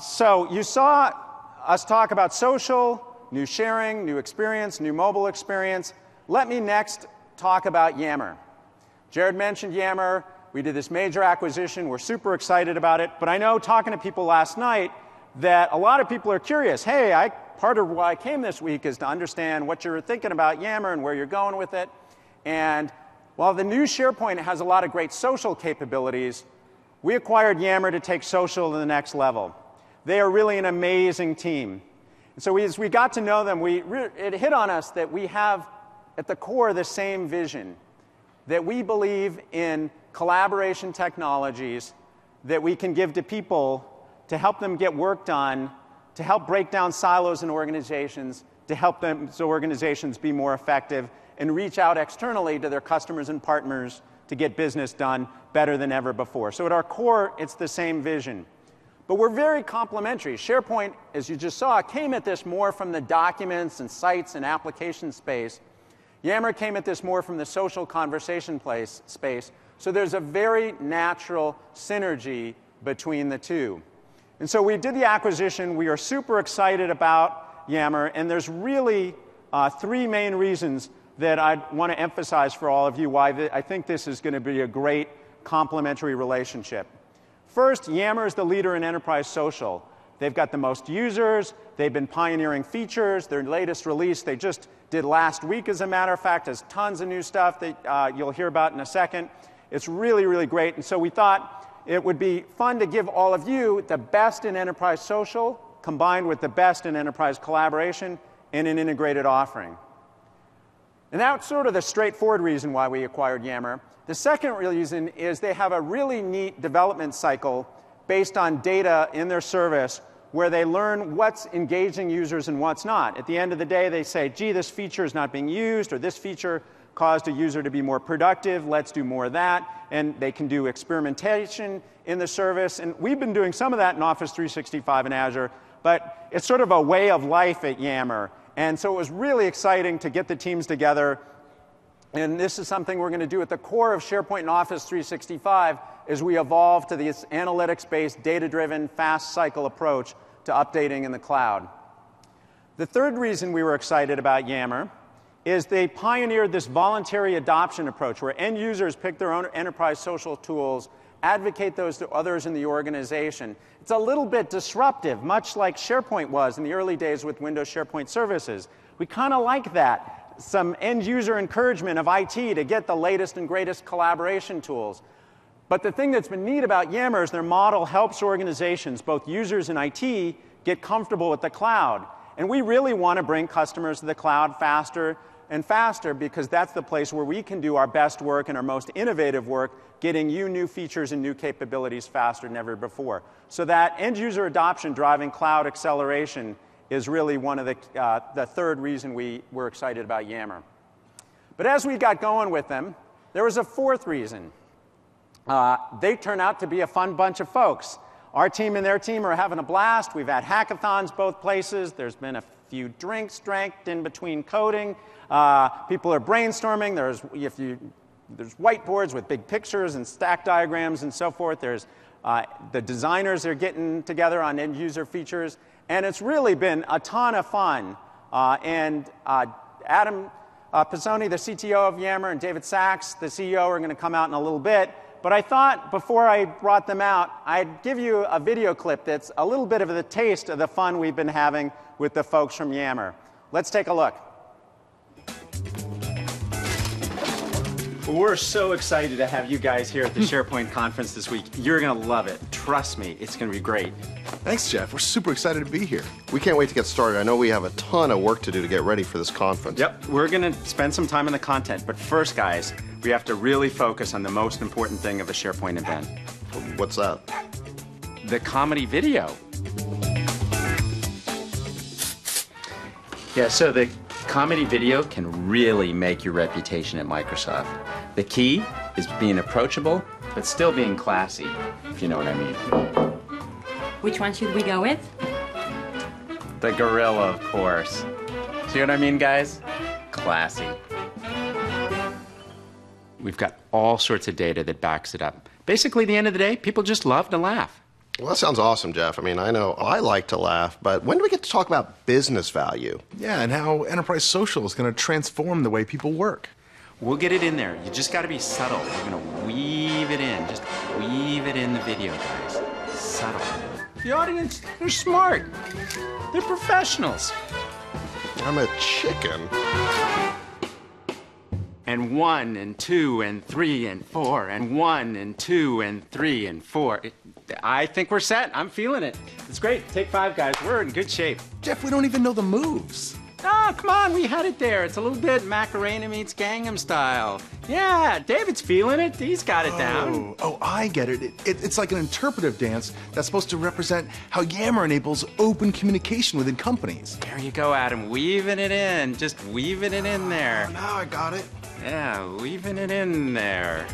So you saw us talk about social, new sharing, new experience, new mobile experience. Let me next talk about Yammer. Jared mentioned Yammer. We did this major acquisition. We're super excited about it. But I know talking to people last night that a lot of people are curious. Hey, part of why I came this week is to understand what you're thinking about Yammer and where you're going with it. And while the new SharePoint has a lot of great social capabilities, we acquired Yammer to take social to the next level. They are really an amazing team. And so as we got to know them, it hit on us that we have at the core the same vision, that we believe in collaboration technologies that we can give to people to help them get work done, to help break down silos in organizations, to help those organizations be more effective, and reach out externally to their customers and partners to get business done better than ever before. So at our core, it's the same vision. But we're very complementary. SharePoint, as you just saw, came at this more from the documents and sites and application space. Yammer came at this more from the social conversation space. So there's a very natural synergy between the two. And so we did the acquisition. We are super excited about Yammer. And there's really three main reasons that I want to emphasize for all of you why I think this is going to be a great complementary relationship. First, Yammer is the leader in enterprise social. They've got the most users. They've been pioneering features. Their latest release they just did last week, as a matter of fact, has tons of new stuff that you'll hear about in a second. It's really, really great. And so we thought it would be fun to give all of you the best in enterprise social combined with the best in enterprise collaboration in an integrated offering. And that's sort of the straightforward reason why we acquired Yammer. The second reason is they have a really neat development cycle based on data in their service where they learn what's engaging users and what's not. At the end of the day, they say, gee, this feature is not being used, or this feature caused a user to be more productive. Let's do more of that. And they can do experimentation in the service. And we've been doing some of that in Office 365 and Azure. But it's sort of a way of life at Yammer. And so it was really exciting to get the teams together. And this is something we're going to do at the core of SharePoint and Office 365 as we evolve to this analytics-based, data-driven, fast cycle approach to updating in the cloud. The third reason we were excited about Yammer is they pioneered this voluntary adoption approach where end users pick their own enterprise social tools, advocate those to others in the organization. It's a little bit disruptive, much like SharePoint was in the early days with Windows SharePoint Services. We kind of like that, some end user encouragement of IT to get the latest and greatest collaboration tools. But the thing that's been neat about Yammer is their model helps organizations, both users and IT, get comfortable with the cloud. And we really want to bring customers to the cloud faster and faster because that's the place where we can do our best work and our most innovative work, getting you new features and new capabilities faster than ever before. So that end user adoption driving cloud acceleration is really one of the third reason we were excited about Yammer. But as we got going with them, there was a fourth reason. They turn out to be a fun bunch of folks. Our team and their team are having a blast. We've had hackathons both places. There's been a few drinks drank in between coding. People are brainstorming. There's whiteboards with big pictures and stack diagrams and so forth. There's The designers are getting together on end user features, and it's really been a ton of fun. Adam Pizzoni, the CTO of Yammer, and David Sachs, the CEO, are going to come out in a little bit. But I thought before I brought them out, I'd give you a video clip that's a little bit of the taste of the fun we've been having with the folks from Yammer. Let's take a look. We're so excited to have you guys here at the SharePoint conference this week. You're going to love it. Trust me, it's going to be great. Thanks, Jeff. We're super excited to be here. We can't wait to get started. I know we have a ton of work to do to get ready for this conference. Yep, we're going to spend some time on the content. But first, guys, we have to really focus on the most important thing of a SharePoint event. What's that? The comedy video. Yeah, so the comedy video can really make your reputation at Microsoft. The key is being approachable, but still being classy, if you know what I mean. Which one should we go with? The gorilla, of course. See what I mean, guys? Classy. We've got all sorts of data that backs it up. Basically, at the end of the day, people just love to laugh. Well, that sounds awesome, Jeff. I mean, I know I like to laugh, but when do we get to talk about business value? Yeah, and how enterprise social is going to transform the way people work. We'll get it in there. You just got to be subtle. We're going to weave it in. Just weave it in the video, guys. Subtle. The audience, they're smart. They're professionals. I'm a chicken. And 1 and 2 and 3 and 4 and 1 and 2 and 3 and 4. I think we're set. I'm feeling it. It's great. Take 5, guys. We're in good shape. Jeff, we don't even know the moves. Oh, come on. We had it there. It's a little bit Macarena meets Gangnam Style. Yeah, David's feeling it. He's got it down. Oh, I get it. It's like an interpretive dance that's supposed to represent how Yammer enables open communication within companies. There you go, Adam. Weaving it in. Just weaving it in there. Now I got it. Yeah, weaving it in there.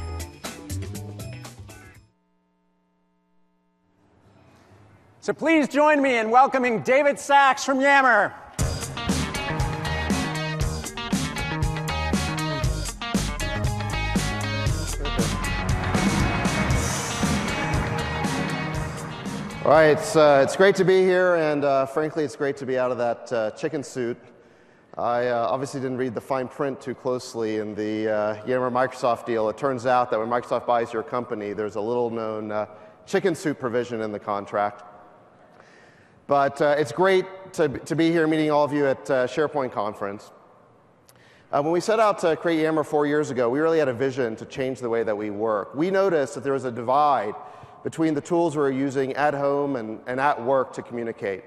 So please join me in welcoming David Sachs from Yammer. All right, it's great to be here, and frankly, it's great to be out of that chicken suit. I obviously didn't read the fine print too closely in the Yammer-Microsoft deal. It turns out that when Microsoft buys your company, there's a little-known chicken suit provision in the contract. But it's great to be here meeting all of you at SharePoint conference. When we set out to create Yammer 4 years ago, we really had a vision to change the way that we work. We noticed that there was a divide between the tools we were using at home and at work to communicate.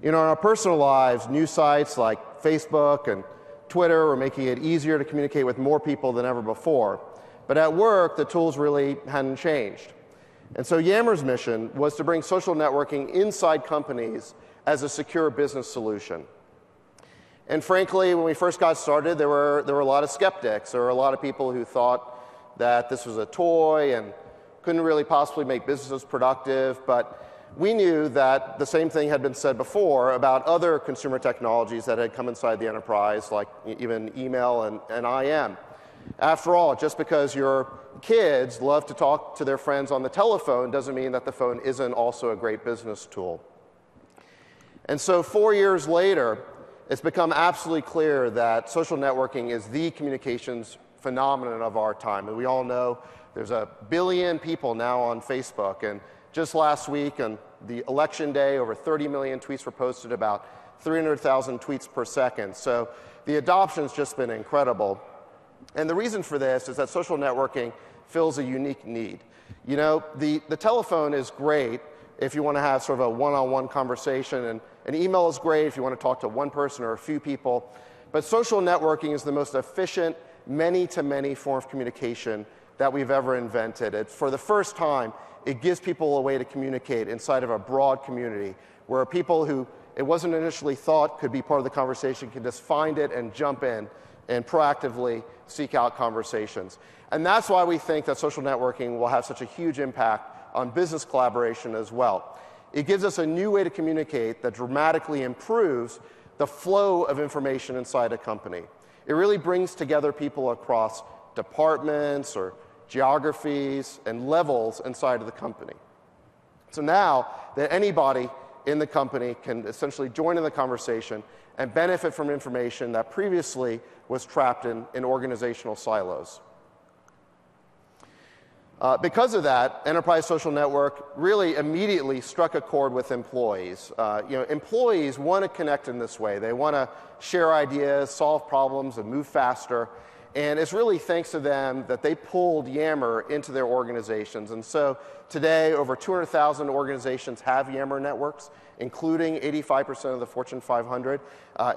You know, in our personal lives, news sites like Facebook and Twitter were making it easier to communicate with more people than ever before. But at work, the tools really hadn't changed. And so Yammer's mission was to bring social networking inside companies as a secure business solution. And frankly, when we first got started, there were a lot of skeptics. There were a lot of people who thought that this was a toy and couldn't really possibly make businesses productive. But we knew that the same thing had been said before about other consumer technologies that had come inside the enterprise, like even email and IM. After all, just because your kids love to talk to their friends on the telephone doesn't mean that the phone isn't also a great business tool. And so 4 years later, it's become absolutely clear that social networking is the communications phenomenon of our time. And we all know there's 1 billion people now on Facebook. And just last week, on the election day, over 30 million tweets were posted, about 300,000 tweets per second. So the adoption's just been incredible. And the reason for this is that social networking fills a unique need. You know, the telephone is great if you want to have sort of a one-on-one conversation, and an email is great if you want to talk to one person or a few people. But social networking is the most efficient many-to-many form of communication that we've ever invented. For the first time, it gives people a way to communicate inside of a broad community where people who it wasn't initially thought could be part of the conversation can just find it and jump in and proactively seek out conversations. And that's why we think that social networking will have such a huge impact on business collaboration as well. It gives us a new way to communicate that dramatically improves the flow of information inside a company. It really brings together people across departments or geographies and levels inside of the company. So now that anybody in the company can essentially join in the conversation and benefit from information that previously was trapped in organizational silos. Because of that, Enterprise Social Network really immediately struck a chord with employees. Employees want to connect in this way. They want to share ideas, solve problems, and move faster. And it's really thanks to them that they pulled Yammer into their organizations. And so today, over 200,000 organizations have Yammer networks, including 85% of the Fortune 500,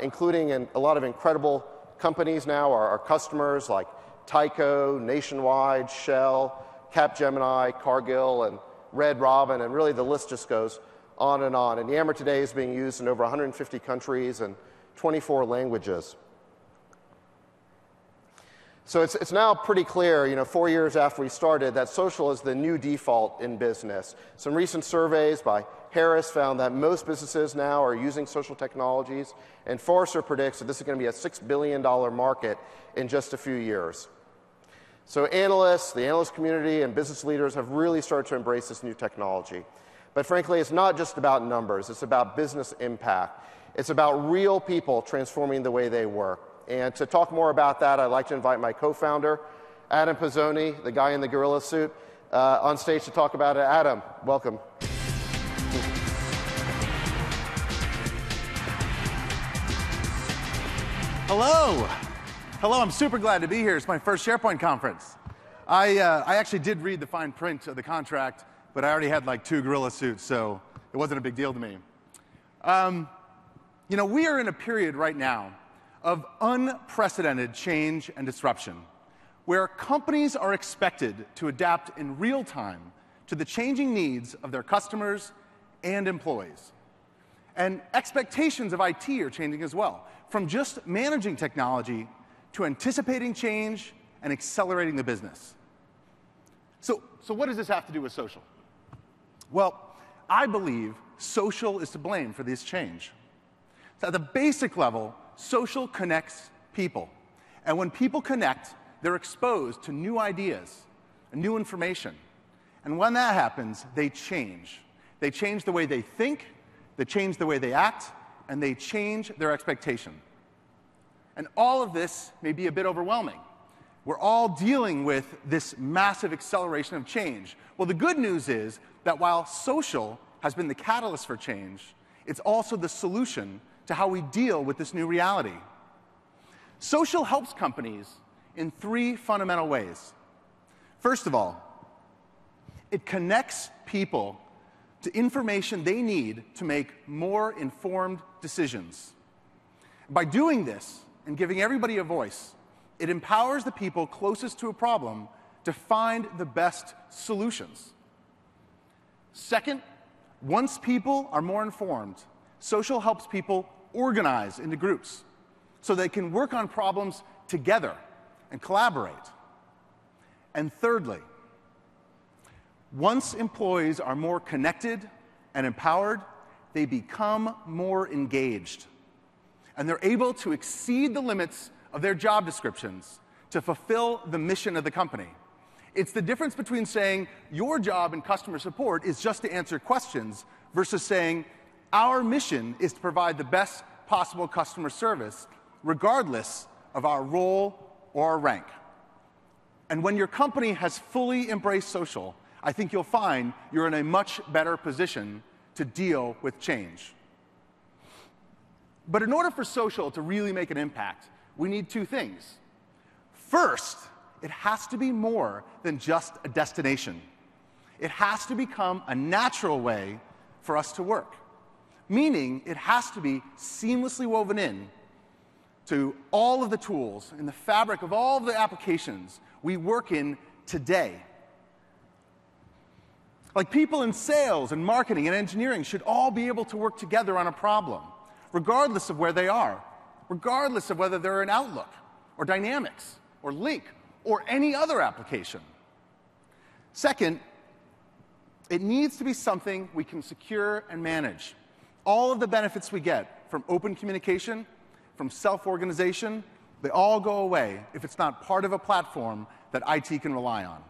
including a lot of incredible companies now, our customers like Tyco, Nationwide, Shell, Capgemini, Cargill, and Red Robin, and really the list just goes on. And Yammer today is being used in over 150 countries and 24 languages. So it's now pretty clear, 4 years after we started, that social is the new default in business. Some recent surveys by Harris found that most businesses now are using social technologies, and Forrester predicts that this is going to be a $6 billion market in just a few years. So analysts, the analyst community, and business leaders have really started to embrace this new technology. But frankly, it's not just about numbers. It's about business impact. It's about real people transforming the way they work. And to talk more about that, I'd like to invite my co-founder, Adam Pizzoni, the guy in the gorilla suit, on stage to talk about it. Adam, welcome. Hello. Hello, I'm super glad to be here. It's my first SharePoint conference. I actually did read the fine print of the contract, but I already had like 2 gorilla suits, so it wasn't a big deal to me. We are in a period right now of unprecedented change and disruption, where companies are expected to adapt in real time to the changing needs of their customers and employees. And expectations of IT are changing as well, from just managing technology to anticipating change and accelerating the business. So what does this have to do with social? Well, I believe social is to blame for this change. So at the basic level, social connects people. And when people connect, they're exposed to new ideas and new information. And when that happens, they change. They change the way they think, they change the way they act, and they change their expectation. And all of this may be a bit overwhelming. We're all dealing with this massive acceleration of change. Well, the good news is that while social has been the catalyst for change, it's also the solution to how we deal with this new reality. Social helps companies in 3 fundamental ways. First of all, it connects people to information they need to make more informed decisions. By doing this and giving everybody a voice, it empowers the people closest to a problem to find the best solutions. Second, once people are more informed, social helps people organize into groups so they can work on problems together and collaborate. And thirdly, once employees are more connected and empowered, they become more engaged. And they're able to exceed the limits of their job descriptions to fulfill the mission of the company. It's the difference between saying your job in customer support is just to answer questions versus saying our mission is to provide the best possible customer service regardless of our role or our rank. And when your company has fully embraced social, I think you'll find you're in a much better position to deal with change. But in order for social to really make an impact, we need 2 things. First, it has to be more than just a destination. It has to become a natural way for us to work, meaning it has to be seamlessly woven in to all of the tools in the fabric of all of the applications we work in today. Like people in sales and marketing and engineering should all be able to work together on a problem, regardless of where they are, regardless of whether they're in Outlook or Dynamics or Link or any other application. Second, it needs to be something we can secure and manage. All of the benefits we get from open communication, from self-organization, they all go away if it's not part of a platform that IT can rely on.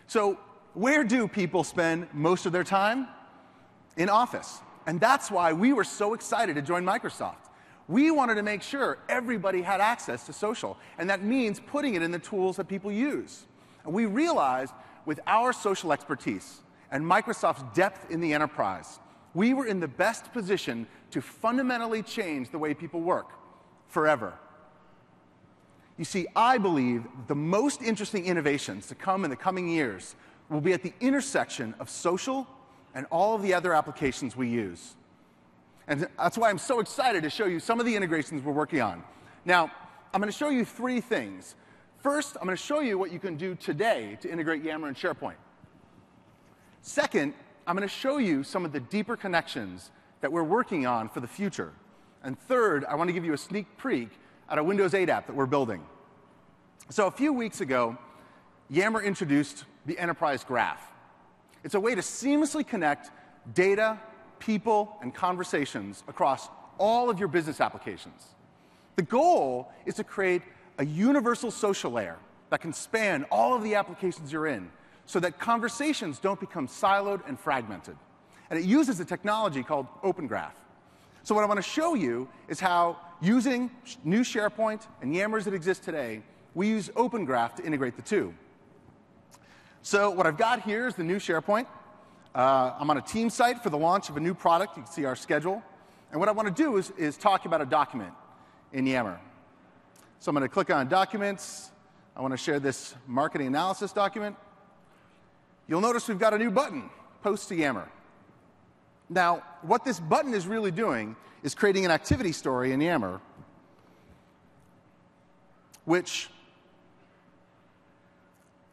So where do people spend most of their time? In Office. And that's why we were so excited to join Microsoft. We wanted to make sure everybody had access to social, and that means putting it in the tools that people use. And we realized with our social expertise and Microsoft's depth in the enterprise, we were in the best position to fundamentally change the way people work forever. You see, I believe the most interesting innovations to come in the coming years will be at the intersection of social and all of the other applications we use. And that's why I'm so excited to show you some of the integrations we're working on. Now, I'm going to show you 3 things. First, I'm going to show you what you can do today to integrate Yammer and SharePoint. Second, I'm going to show you some of the deeper connections that we're working on for the future. And third, I want to give you a sneak peek at a Windows 8 app that we're building. So a few weeks ago, Yammer introduced the Enterprise Graph. It's a way to seamlessly connect data, people, and conversations across all of your business applications. The goal is to create a universal social layer that can span all of the applications you're in so that conversations don't become siloed and fragmented. And it uses a technology called Open Graph. So what I want to show you is how, using new SharePoint and Yammers that exist today, we use Open Graph to integrate the two. So what I've got here is the new SharePoint. I'm on a team site for the launch of a new product. You can see our schedule. And what I want to do is talk about a document in Yammer. So I'm going to click on Documents. I want to share this marketing analysis document. You'll notice we've got a new button, Post to Yammer. Now, what this button is really doing is creating an activity story in Yammer, which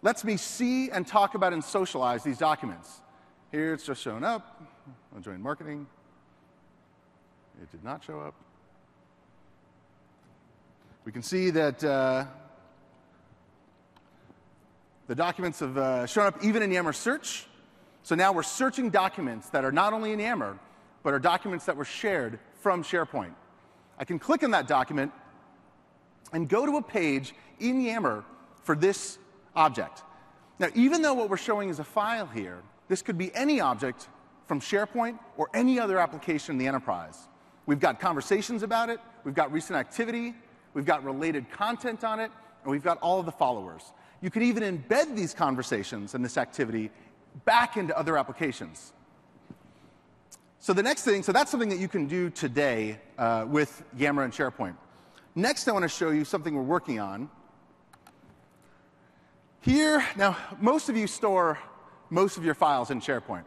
lets me see and talk about and socialize these documents. Here it's just showing up. I'll join marketing. It did not show up. We can see that the documents have shown up even in Yammer Search. So now we're searching documents that are not only in Yammer, but are documents that were shared from SharePoint. I can click on that document and go to a page in Yammer for this object. Now, even though what we're showing is a file here, this could be any object from SharePoint or any other application in the enterprise. We've got conversations about it, we've got recent activity, we've got related content on it, and we've got all of the followers. You can even embed these conversations and this activity back into other applications. So the next thing, so that's something that you can do today with Yammer and SharePoint. Next, I want to show you something we're working on. Here, now, most of you store most of your files in SharePoint.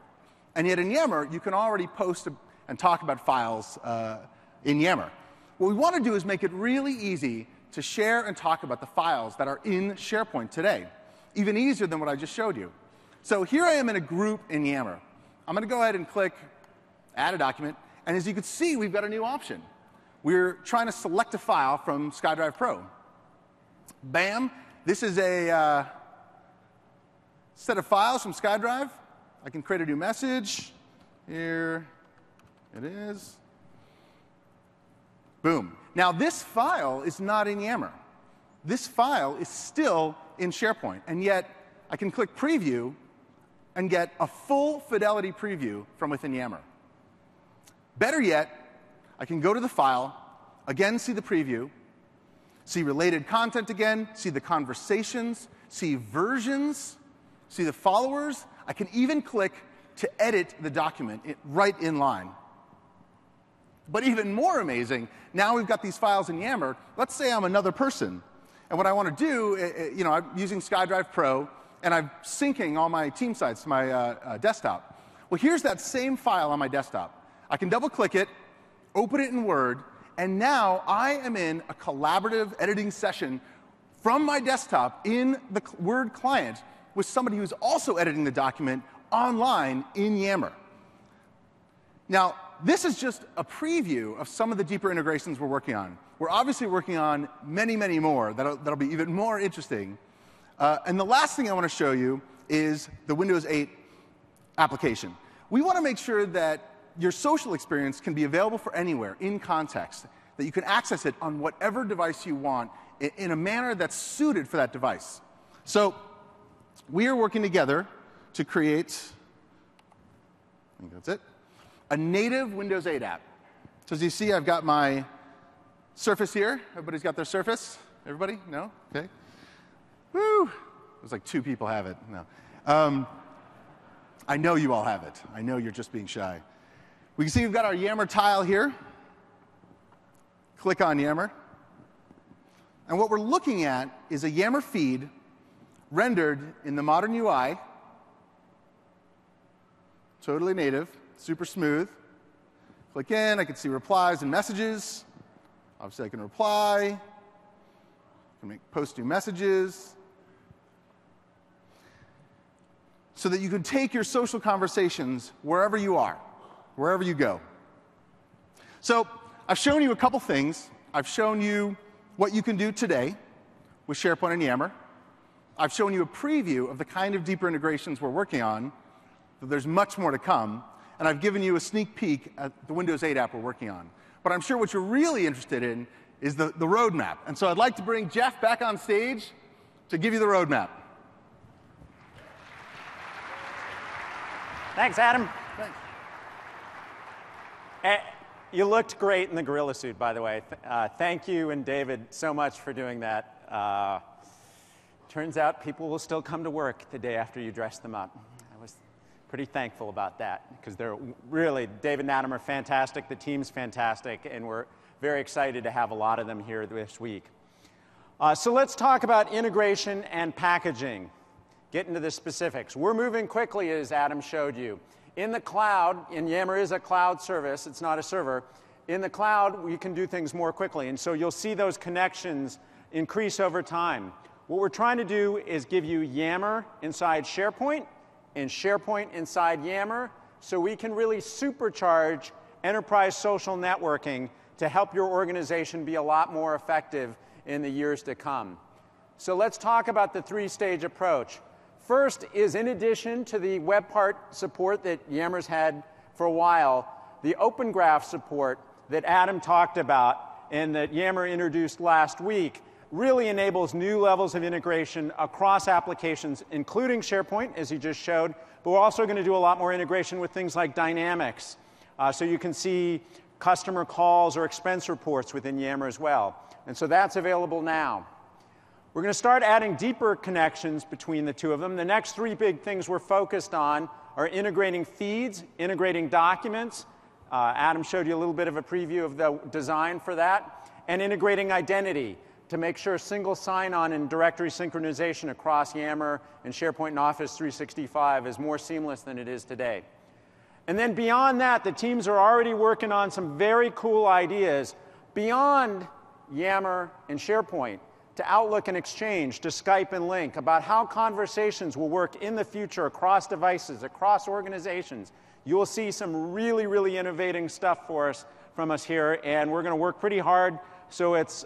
And yet in Yammer, you can already post and talk about files in Yammer. What we want to do is make it really easy to share and talk about the files that are in SharePoint today, even easier than what I just showed you. So here I am in a group in Yammer. I'm going to go ahead and click Add a Document. And as you can see, we've got a new option. We're trying to select a file from SkyDrive Pro. Bam. This is a set of files from SkyDrive. I can create a new message. Here it is. Boom. Now, this file is not in Yammer. This file is still in SharePoint. And yet, I can click Preview and get a full fidelity preview from within Yammer. Better yet, I can go to the file, again see the preview, see related content again, see the conversations, see versions, see the followers. I can even click to edit the document right in line. But even more amazing, now we've got these files in Yammer. Let's say I'm another person. And what I want to do, I'm using SkyDrive Pro, and I'm syncing all my team sites to my desktop. Well, here's that same file on my desktop. I can double-click it, open it in Word, and now I am in a collaborative editing session from my desktop in the Word client with somebody who's also editing the document online in Yammer. Now, this is just a preview of some of the deeper integrations we're working on. We're obviously working on many, many more that'll be even more interesting. And the last thing I want to show you is the Windows 8 application. We want to make sure that your social experience can be available for anywhere, in context, that you can access it on whatever device you want in a manner that's suited for that device. So we are working together to create, I think that's it, a native Windows 8 app. So as you see, I've got my Surface here. Everybody's got their Surface? Everybody? No? OK. Woo! There's like 2 people have it. No. I know you all have it. I know you're just being shy. We can see we've got our Yammer tile here. Click on Yammer. And what we're looking at is a Yammer feed rendered in the modern UI. Totally native, super smooth. Click in, I can see replies and messages. Obviously, I can reply. I can post new messages. So that you can take your social conversations wherever you are, wherever you go. So I've shown you a couple things. I've shown you what you can do today with SharePoint and Yammer. I've shown you a preview of the kind of deeper integrations we're working on. There's much more to come. And I've given you a sneak peek at the Windows 8 app we're working on. But I'm sure what you're really interested in is the roadmap. And so I'd like to bring Jeff back on stage to give you the roadmap. Thanks, Adam. Thanks. You looked great in the gorilla suit, by the way. Thank you and David so much for doing that. Turns out people will still come to work the day after you dress them up. I was pretty thankful about that, because they're really, David and Adam are fantastic, the team's fantastic, and we're very excited to have a lot of them here this week. So let's talk about integration and packaging. Get into the specifics. We're moving quickly, as Adam showed you. In the cloud, and Yammer is a cloud service, it's not a server. In the cloud, we can do things more quickly, and so you'll see those connections increase over time. What we're trying to do is give you Yammer inside SharePoint and SharePoint inside Yammer, so we can really supercharge enterprise social networking to help your organization be a lot more effective in the years to come. So let's talk about the 3-stage approach. First is, in addition to the web part support that Yammer's had for a while, the Open Graph support that Adam talked about and that Yammer introduced last week really enables new levels of integration across applications, including SharePoint, as he just showed, but we're also going to do a lot more integration with things like Dynamics. So you can see customer calls or expense reports within Yammer as well. And so that's available now. We're going to start adding deeper connections between the two of them. The next 3 big things we're focused on are integrating feeds, integrating documents. Adam showed you a little bit of a preview of the design for that, and integrating identity to make sure single sign-on and directory synchronization across Yammer and SharePoint and Office 365 is more seamless than it is today. And then beyond that, the teams are already working on some very cool ideas beyond Yammer and SharePoint, to Outlook and Exchange, to Skype and Link, about how conversations will work in the future across devices, across organizations. You will see some really, really innovating stuff from us here, and we're going to work pretty hard so it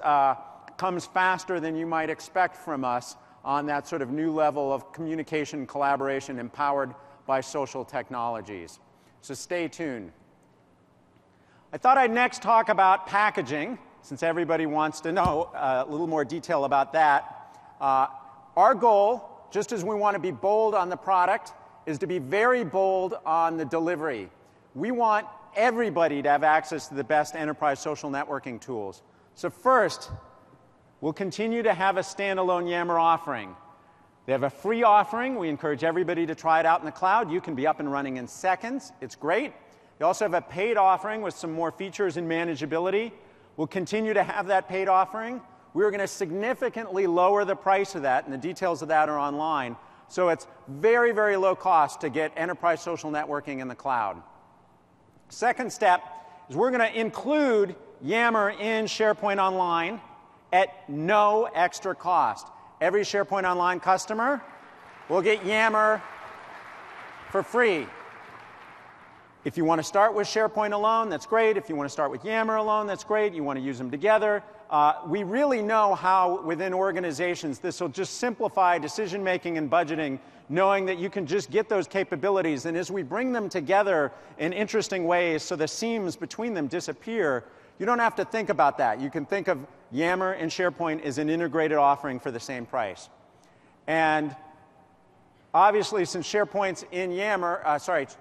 comes faster than you might expect from us on that sort of new level of communication, collaboration, empowered by social technologies. So stay tuned. I thought I'd next talk about packaging, since everybody wants to know a little more detail about that. Our goal, just as we want to be bold on the product, is to be very bold on the delivery. We want everybody to have access to the best enterprise social networking tools. So first, we'll continue to have a standalone Yammer offering. They have a free offering. We encourage everybody to try it out in the cloud. You can be up and running in seconds. It's great. They also have a paid offering with some more features and manageability. We'll continue to have that paid offering. We're going to significantly lower the price of that, and the details of that are online. So it's very, very low cost to get enterprise social networking in the cloud. Second step is we're going to include Yammer in SharePoint Online at no extra cost. Every SharePoint Online customer will get Yammer for free. If you want to start with SharePoint alone, that's great. If you want to start with Yammer alone, that's great. You want to use them together. We really know how, within organizations, this will just simplify decision-making and budgeting, knowing that you can just get those capabilities. And as we bring them together in interesting ways so the seams between them disappear, you don't have to think about that. You can think of Yammer and SharePoint as an integrated offering for the same price. And Obviously, since SharePoint's in Yammer,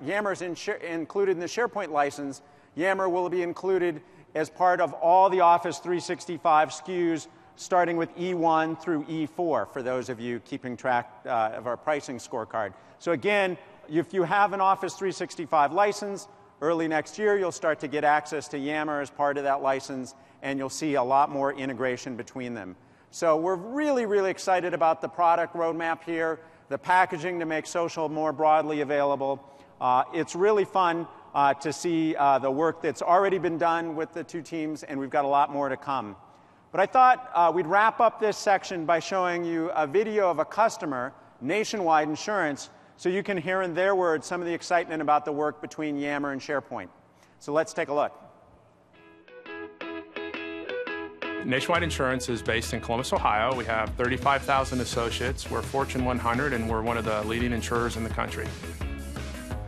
Yammer's included in the SharePoint license, Yammer will be included as part of all the Office 365 SKUs, starting with E1 through E4, for those of you keeping track of our pricing scorecard. So again, if you have an Office 365 license, early next year you'll start to get access to Yammer as part of that license, and you'll see a lot more integration between them. So we're really, really excited about the product roadmap here, the packaging to make social more broadly available. It's really fun to see the work that's already been done with the two teams, and we've got a lot more to come. But I thought we'd wrap up this section by showing you a video of a customer, Nationwide Insurance, so you can hear in their words some of the excitement about the work between Yammer and SharePoint. So let's take a look. Nationwide Insurance is based in Columbus, Ohio. We have 35,000 associates. We're Fortune 100, and we're one of the leading insurers in the country.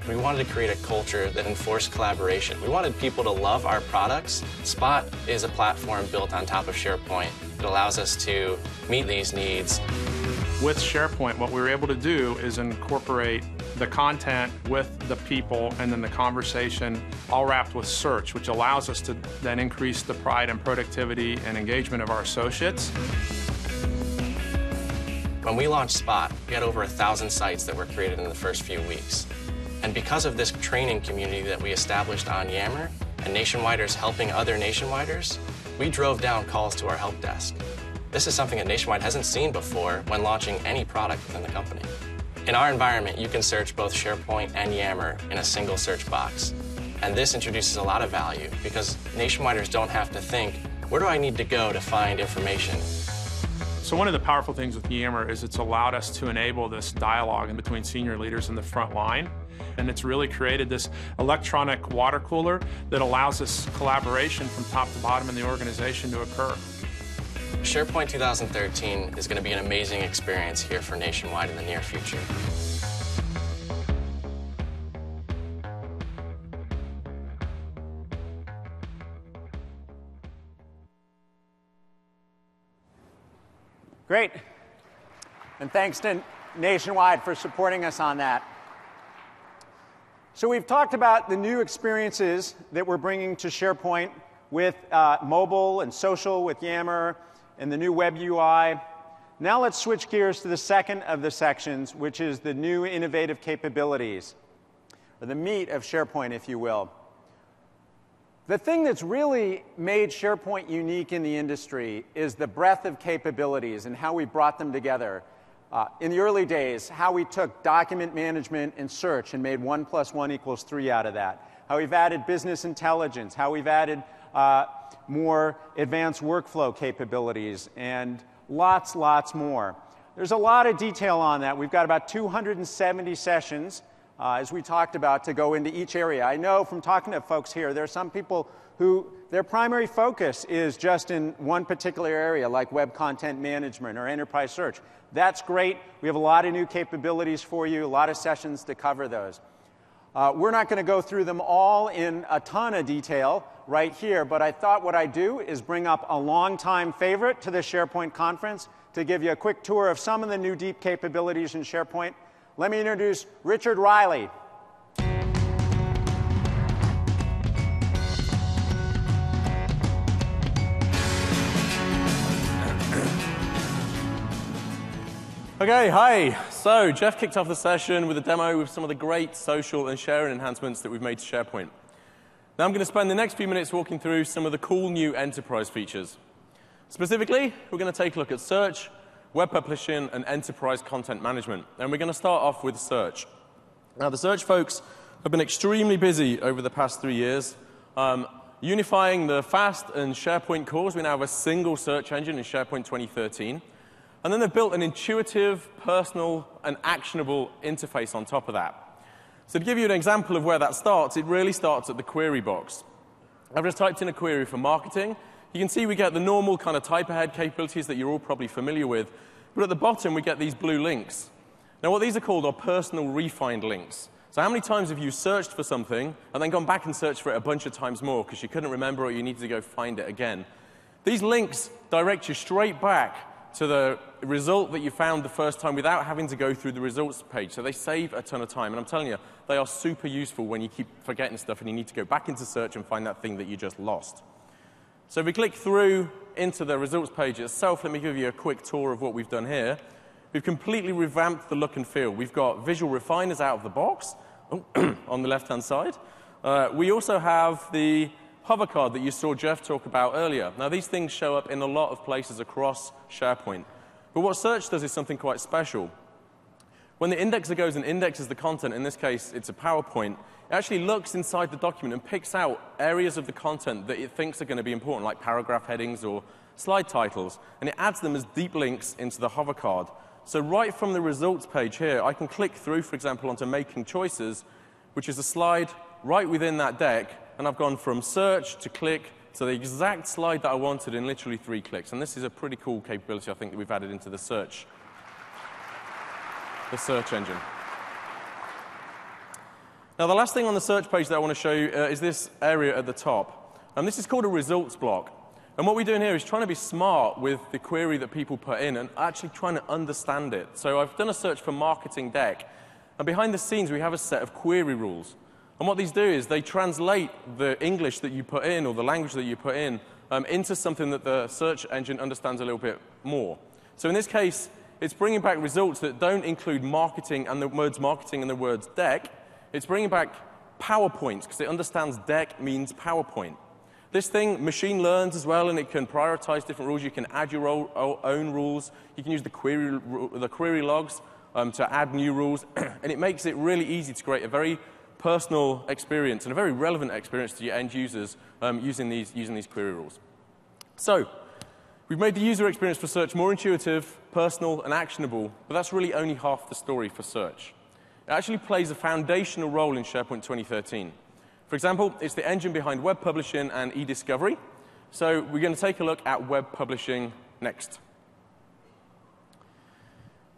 We wanted to create a culture that enforced collaboration. We wanted people to love our products. Spot is a platform built on top of SharePoint. It allows us to meet these needs. With SharePoint, what we were able to do is incorporate the content with the people and then the conversation all wrapped with search, which allows us to then increase the pride and productivity and engagement of our associates. When we launched Spot, we had over 1,000 sites that were created in the first few weeks. And because of this training community that we established on Yammer and Nationwiders helping other Nationwiders, we drove down calls to our help desk. This is something that Nationwide hasn't seen before when launching any product within the company. In our environment, you can search both SharePoint and Yammer in a single search box. And this introduces a lot of value because Nationwiders don't have to think, where do I need to go to find information? So one of the powerful things with Yammer is it's allowed us to enable this dialogue in between senior leaders in the front line. And it's really created this electronic water cooler that allows this collaboration from top to bottom in the organization to occur. SharePoint 2013 is going to be an amazing experience here for Nationwide in the near future. Great. And thanks to Nationwide for supporting us on that. So we've talked about the new experiences that we're bringing to SharePoint with mobile and social with Yammer and the new web UI. Now let's switch gears to the second of the sections, which is the new innovative capabilities, or the meat of SharePoint, if you will. The thing that's really made SharePoint unique in the industry is the breadth of capabilities and how we brought them together. In the early days, how we took document management and search and made 1 + 1 = 3 out of that. How we've added business intelligence, how we've added more advanced workflow capabilities, and lots more. There's a lot of detail on that. We've got about 270 sessions, as we talked about, to go into each area. I know from talking to folks here, there are some people who their primary focus is just in one particular area, like web content management or enterprise search. That's great. We have a lot of new capabilities for you, a lot of sessions to cover those. We're not going to go through them all in a ton of detail right here, but I thought what I'd do is bring up a longtime favorite to the SharePoint conference to give you a quick tour of some of the new deep capabilities in SharePoint. Let me introduce Richard Riley. Okay, hi. So Jeff kicked off the session with a demo with some of the great social and sharing enhancements that we've made to SharePoint. Now I'm going to spend the next few minutes walking through some of the cool new enterprise features. Specifically, we're going to take a look at search, web publishing, and enterprise content management. And we're going to start off with search. Now the search folks have been extremely busy over the past 3 years, unifying the FAST and SharePoint cores. We now have a single search engine in SharePoint 2013. And then they've built an intuitive, personal, and actionable interface on top of that. So to give you an example of where that starts, it really starts at the query box. I've just typed in a query for marketing. You can see we get the normal kind of type-ahead capabilities that you're all probably familiar with. But at the bottom, we get these blue links. Now, what these are called are personal refined links. So how many times have you searched for something and then gone back and searched for it a bunch of times more because you couldn't remember or you needed to go find it again? These links direct you straight back to the result that you found the first time without having to go through the results page. So they save a ton of time. And I'm telling you, they are super useful when you keep forgetting stuff and you need to go back into search and find that thing that you just lost. So if we click through into the results page itself, let me give you a quick tour of what we've done here. We've completely revamped the look and feel. We've got visual refiners out of the box on the left-hand side. We also have the hover card that you saw Jeff talk about earlier. Now, these things show up in a lot of places across SharePoint. But what search does is something quite special. When the indexer goes and indexes the content, in this case, it's a PowerPoint, it actually looks inside the document and picks out areas of the content that it thinks are going to be important, like paragraph headings or slide titles, and it adds them as deep links into the hover card. So right from the results page here, I can click through, for example, onto Making Choices, which is a slide right within that deck, and I've gone from search to click to the exact slide that I wanted in literally 3 clicks. And this is a pretty cool capability, I think, that we've added into the search engine. Now, the last thing on the search page that I want to show you is this area at the top. And this is called a results block. And what we're doing here is trying to be smart with the query that people put in and actually trying to understand it. So I've done a search for marketing deck. And behind the scenes, we have a set of query rules. And what these do is they translate the English that you put in or the language that you put in into something that the search engine understands a little bit more. So in this case, it's bringing back results that don't include marketing and the words marketing and the words deck. It's bringing back PowerPoints because it understands deck means PowerPoint. This thing machine learns as well, and it can prioritize different rules. You can add your own rules. You can use the query logs to add new rules. And it makes it really easy to create a very personal experience and a very relevant experience to your end users using these query rules. So we've made the user experience for search more intuitive, personal, and actionable, but that's really only half the story for search. It actually plays a foundational role in SharePoint 2013. For example, it's the engine behind web publishing and e-discovery. So we're going to take a look at web publishing next.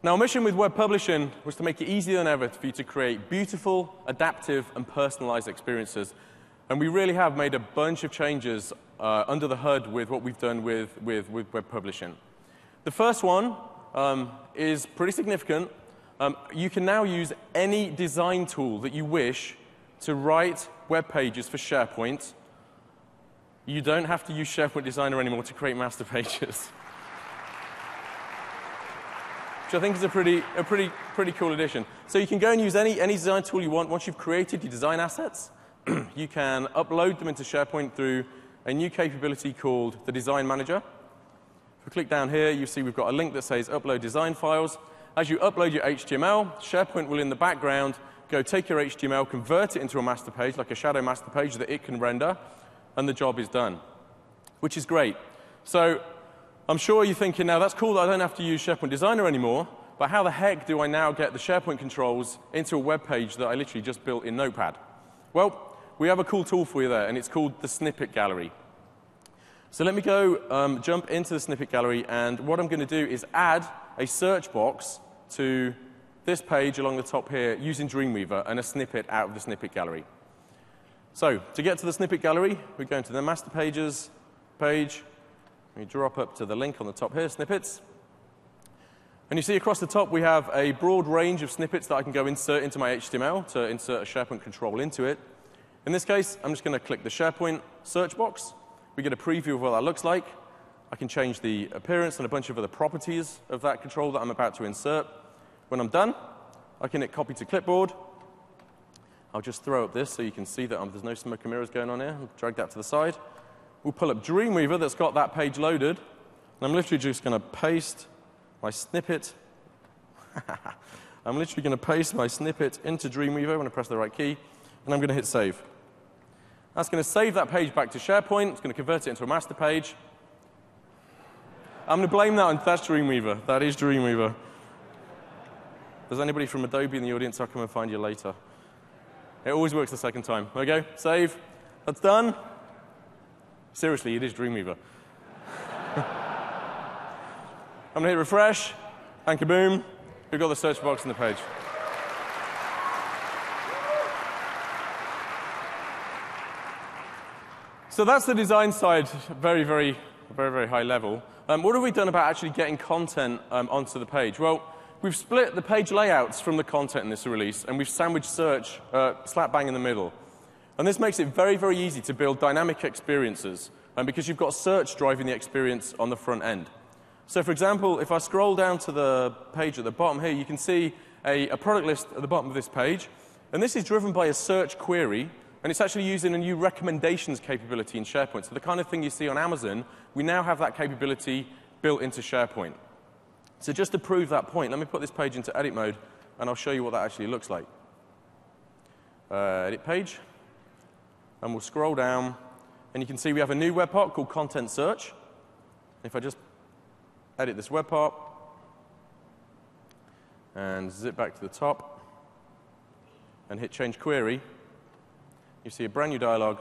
Now, our mission with web publishing was to make it easier than ever for you to create beautiful, adaptive, and personalized experiences. And we really have made a bunch of changes under the hood with what we've done with web publishing. The first one is pretty significant. You can now use any design tool that you wish to write web pages for SharePoint. You don't have to use SharePoint Designer anymore to create master pages. Which I think is a pretty cool addition. So you can go and use any design tool you want. Once you've created your design assets, you can upload them into SharePoint through a new capability called the Design Manager. If we click down here, you see we've got a link that says Upload Design Files. As you upload your HTML, SharePoint will, in the background, go take your HTML, convert it into a master page, like a shadow master page that it can render, and the job is done, which is great. So I'm sure you're thinking, now that's cool that I don't have to use SharePoint Designer anymore, but how the heck do I now get the SharePoint controls into a web page that I literally just built in Notepad? Well, we have a cool tool for you there, and it's called the Snippet Gallery. So let me go jump into the Snippet Gallery, and what I'm going to do is add a search box to this page along the top here using Dreamweaver and a snippet out of the Snippet Gallery. So to get to the Snippet Gallery, we go into the Master Pages page. We drop up to the link on the top here, Snippets. And you see across the top we have a broad range of snippets that I can go insert into my HTML to insert a SharePoint control into it. In this case, I'm just going to click the SharePoint search box. We get a preview of what that looks like. I can change the appearance and a bunch of other properties of that control that I'm about to insert. When I'm done, I can hit Copy to Clipboard. I'll just throw up this so you can see that there's no smoke and mirrors going on here. I'll drag that to the side. We'll pull up Dreamweaver that's got that page loaded. And I'm literally just going to paste my snippet. I'm literally going to paste my snippet into Dreamweaver when I press the right key. And I'm going to hit Save. That's going to save that page back to SharePoint. It's going to convert it into a master page. I'm going to blame that on that's Dreamweaver. That is Dreamweaver. If there's anybody from Adobe in the audience, I'll come and find you later. It always works the second time. There we go. Save. That's done. Seriously, it is Dreamweaver. I'm going to hit refresh, and kaboom, we've got the search box in the page. So that's the design side very, very very, very high level. What have we done about actually getting content onto the page? Well, we've split the page layouts from the content in this release, and we've sandwiched search slap bang in the middle. And this makes it very, very easy to build dynamic experiences, because you've got search driving the experience on the front end. So, for example, if I scroll down to the page at the bottom here, you can see a product list at the bottom of this page. And this is driven by a search query, and it's actually using a new recommendations capability in SharePoint. So the kind of thing you see on Amazon, we now have that capability built into SharePoint. So just to prove that point, let me put this page into edit mode, and I'll show you what that actually looks like. Edit page. And we'll scroll down, and you can see we have a new web part called Content Search. If I just edit this web part and zip back to the top and hit Change Query, you see a brand new dialog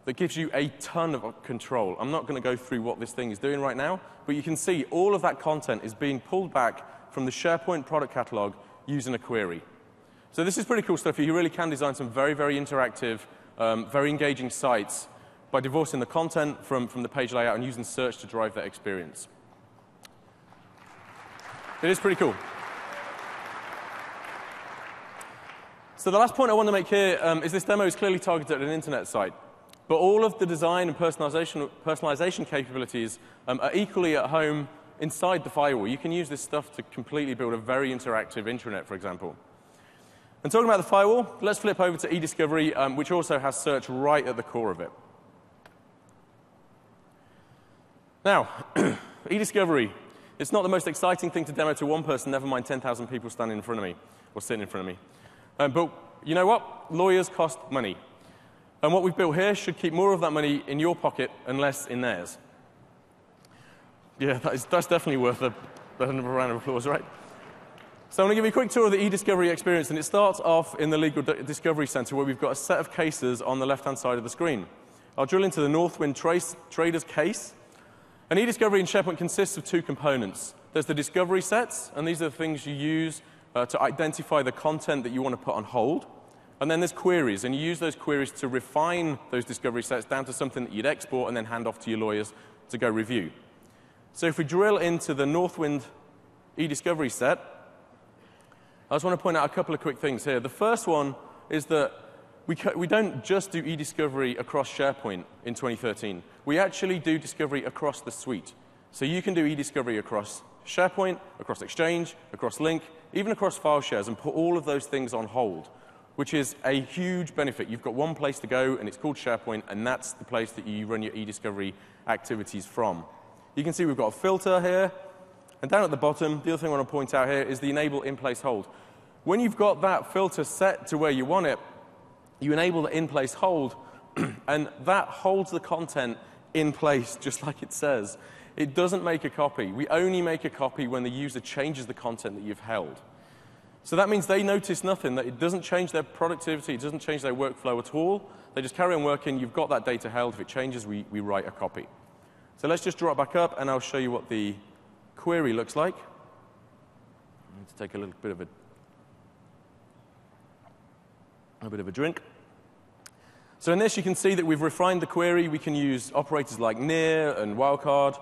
that gives you a ton of control. I'm not going to go through what this thing is doing right now, but you can see all of that content is being pulled back from the SharePoint product catalog using a query. So this is pretty cool stuff. You really can design some very, very interactive, very engaging sites by divorcing the content from the page layout and using search to drive that experience. It is pretty cool. So the last point I want to make here is this demo is clearly targeted at an internet site. But all of the design and personalization capabilities are equally at home inside the firewall. You can use this stuff to completely build a very interactive intranet, for example. And talking about the firewall, let's flip over to eDiscovery, which also has search right at the core of it. Now, eDiscovery. It's not the most exciting thing to demo to one person, never mind 10,000 people standing in front of me, or sitting in front of me. But you know what? Lawyers cost money. And what we've built here should keep more of that money in your pocket and less in theirs. Yeah, that's definitely worth a round of applause, right? So I'm going to give you a quick tour of the eDiscovery experience, and it starts off in the Legal Discovery Center, where we've got a set of cases on the left-hand side of the screen. I'll drill into the Northwind Traders case. And eDiscovery in SharePoint consists of two components. There's the discovery sets, and these are the things you use to identify the content that you want to put on hold. And then there's queries, and you use those queries to refine those discovery sets down to something that you'd export and then hand off to your lawyers to go review. So if we drill into the Northwind eDiscovery set, I just want to point out a couple of quick things here. The first one is that we don't just do eDiscovery across SharePoint in 2013. We actually do discovery across the suite. So you can do eDiscovery across SharePoint, across Exchange, across Link, even across file shares, and put all of those things on hold, which is a huge benefit. You've got one place to go, and it's called SharePoint, and that's the place that you run your eDiscovery activities from. You can see we've got a filter here, and down at the bottom, the other thing I want to point out here is the Enable In-Place Hold. When you've got that filter set to where you want it, you enable the in-place hold, and that holds the content in place, just like it says. It doesn't make a copy. We only make a copy when the user changes the content that you've held. So that means they notice nothing, that it doesn't change their productivity, it doesn't change their workflow at all. They just carry on working. You've got that data held. If it changes, we write a copy. So let's just draw it back up, and I'll show you what the query looks like. I need to take a little bit of a drink. So in this, you can see that we've refined the query. We can use operators like near and wildcard.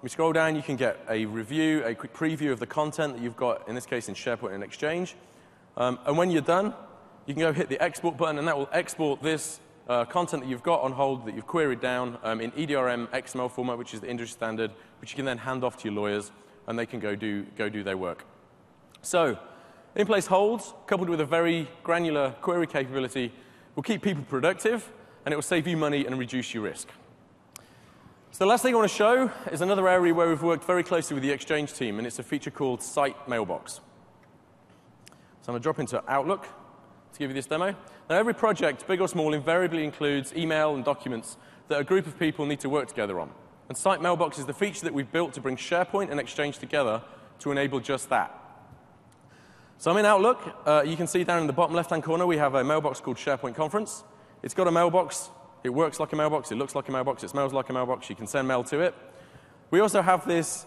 We scroll down, you can get a review, a quick preview of the content that you've got, in this case, in SharePoint and Exchange. And when you're done, you can go hit the export button, and that will export this content that you've got on hold that you've queried down in EDRM XML format, which is the industry standard, which you can then hand off to your lawyers, and they can go do their work. So in-place holds, coupled with a very granular query capability, will keep people productive, and it will save you money and reduce your risk. So the last thing I want to show is another area where we've worked very closely with the Exchange team, and it's a feature called Site Mailbox. So I'm going to drop into Outlook to give you this demo. Now, every project, big or small, invariably includes email and documents that a group of people need to work together on. And Site Mailbox is the feature that we've built to bring SharePoint and Exchange together to enable just that. So I'm in Outlook. You can see down in the bottom left-hand corner, we have a mailbox called SharePoint Conference. It's got a mailbox. It works like a mailbox. It looks like a mailbox. It smells like a mailbox. You can send mail to it. We also have this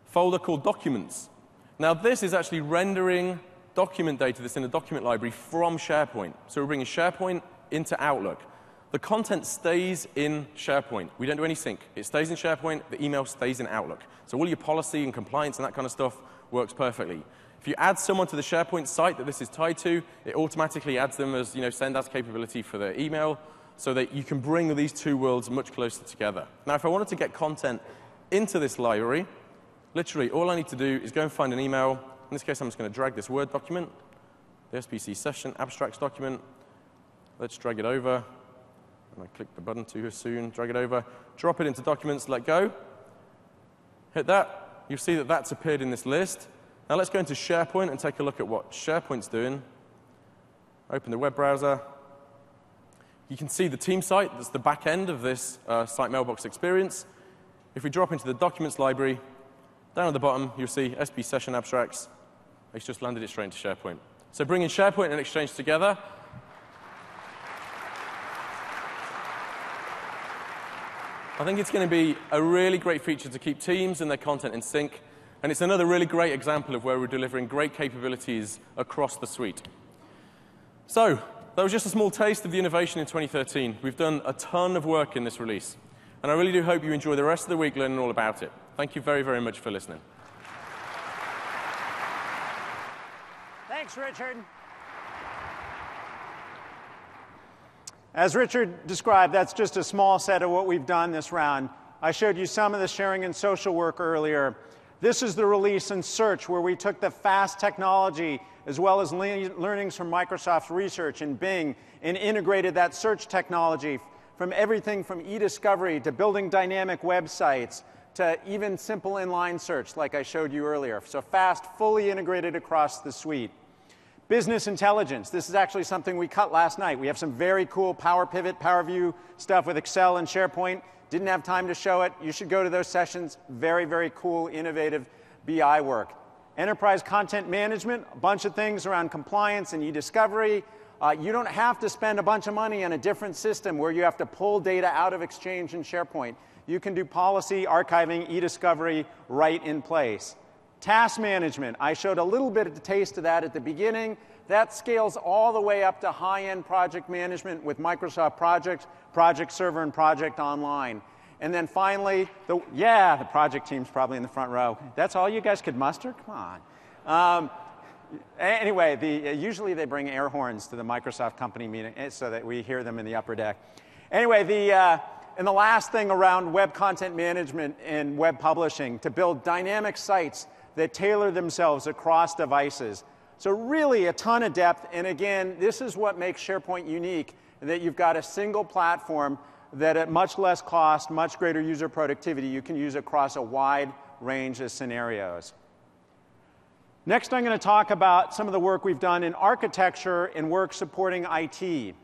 folder called Documents. Now, this is actually rendering document data that's in the document library from SharePoint. So we're bringing SharePoint into Outlook. the content stays in SharePoint. We don't do any sync. It stays in SharePoint. The email stays in Outlook. So all your policy and compliance and that kind of stuff works perfectly. If you add someone to the SharePoint site that this is tied to, it automatically adds them as send as capability for their email, so that you can bring these two worlds much closer together. Now, if I wanted to get content into this library, literally all I need to do is go and find an email. In this case, I'm just going to drag this Word document, the SPC session abstracts document. Let's drag it over. And I click the button too soon, drag it over, drop it into Documents, let go. Hit that. You'll see that that's appeared in this list. Now let's go into SharePoint and take a look at what SharePoint's doing. Open the web browser. You can see the team site. That's the back end of this site mailbox experience. If we drop into the Documents library, down at the bottom, you'll see SP Session Abstracts. It's just landed it straight into SharePoint. So bringing SharePoint and Exchange together, I think it's going to be a really great feature to keep teams and their content in sync. And it's another really great example of where we're delivering great capabilities across the suite. So that was just a small taste of the innovation in 2013. We've done a ton of work in this release. And I really do hope you enjoy the rest of the week learning all about it. Thank you very, very much for listening. Thanks, Richard. As Richard described, that's just a small set of what we've done this round. I showed you some of the sharing and social work earlier. This is the release in search, where we took the fast technology as well as learnings from Microsoft's research in Bing and integrated that search technology from everything from e-discovery to building dynamic websites to even simple inline search like I showed you earlier. So fast, fully integrated across the suite. Business intelligence. This is actually something we cut last night. We have some very cool Power Pivot, Power View stuff with Excel and SharePoint. Didn't have time to show it. You should go to those sessions. Very, very cool, innovative BI work. Enterprise content management, a bunch of things around compliance and e-discovery. You don't have to spend a bunch of money on a different system where you have to pull data out of Exchange and SharePoint. You can do policy, archiving, e-discovery right in place. Task management. I showed a little bit of the taste of that at the beginning. That scales all the way up to high-end project management with Microsoft Project, Project Server, and Project Online. And then finally, the project team's probably in the front row. That's all you guys could muster? Come on. Anyway, usually they bring air horns to the Microsoft company meeting so that we hear them in the upper deck. Anyway, and the last thing around web content management and web publishing, to build dynamic sites that tailor themselves across devices. So really a ton of depth. And again, this is what makes SharePoint unique, that you've got a single platform that at much less cost, much greater user productivity, you can use across a wide range of scenarios. Next, I'm going to talk about some of the work we've done in architecture and work supporting IT.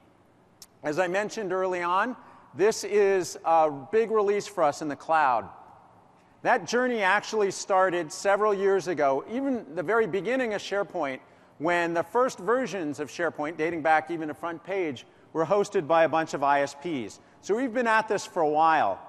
As I mentioned early on, this is a big release for us in the cloud. That journey actually started several years ago, even the very beginning of SharePoint, when the first versions of SharePoint, dating back even to front page, were hosted by a bunch of ISPs. So we've been at this for a while.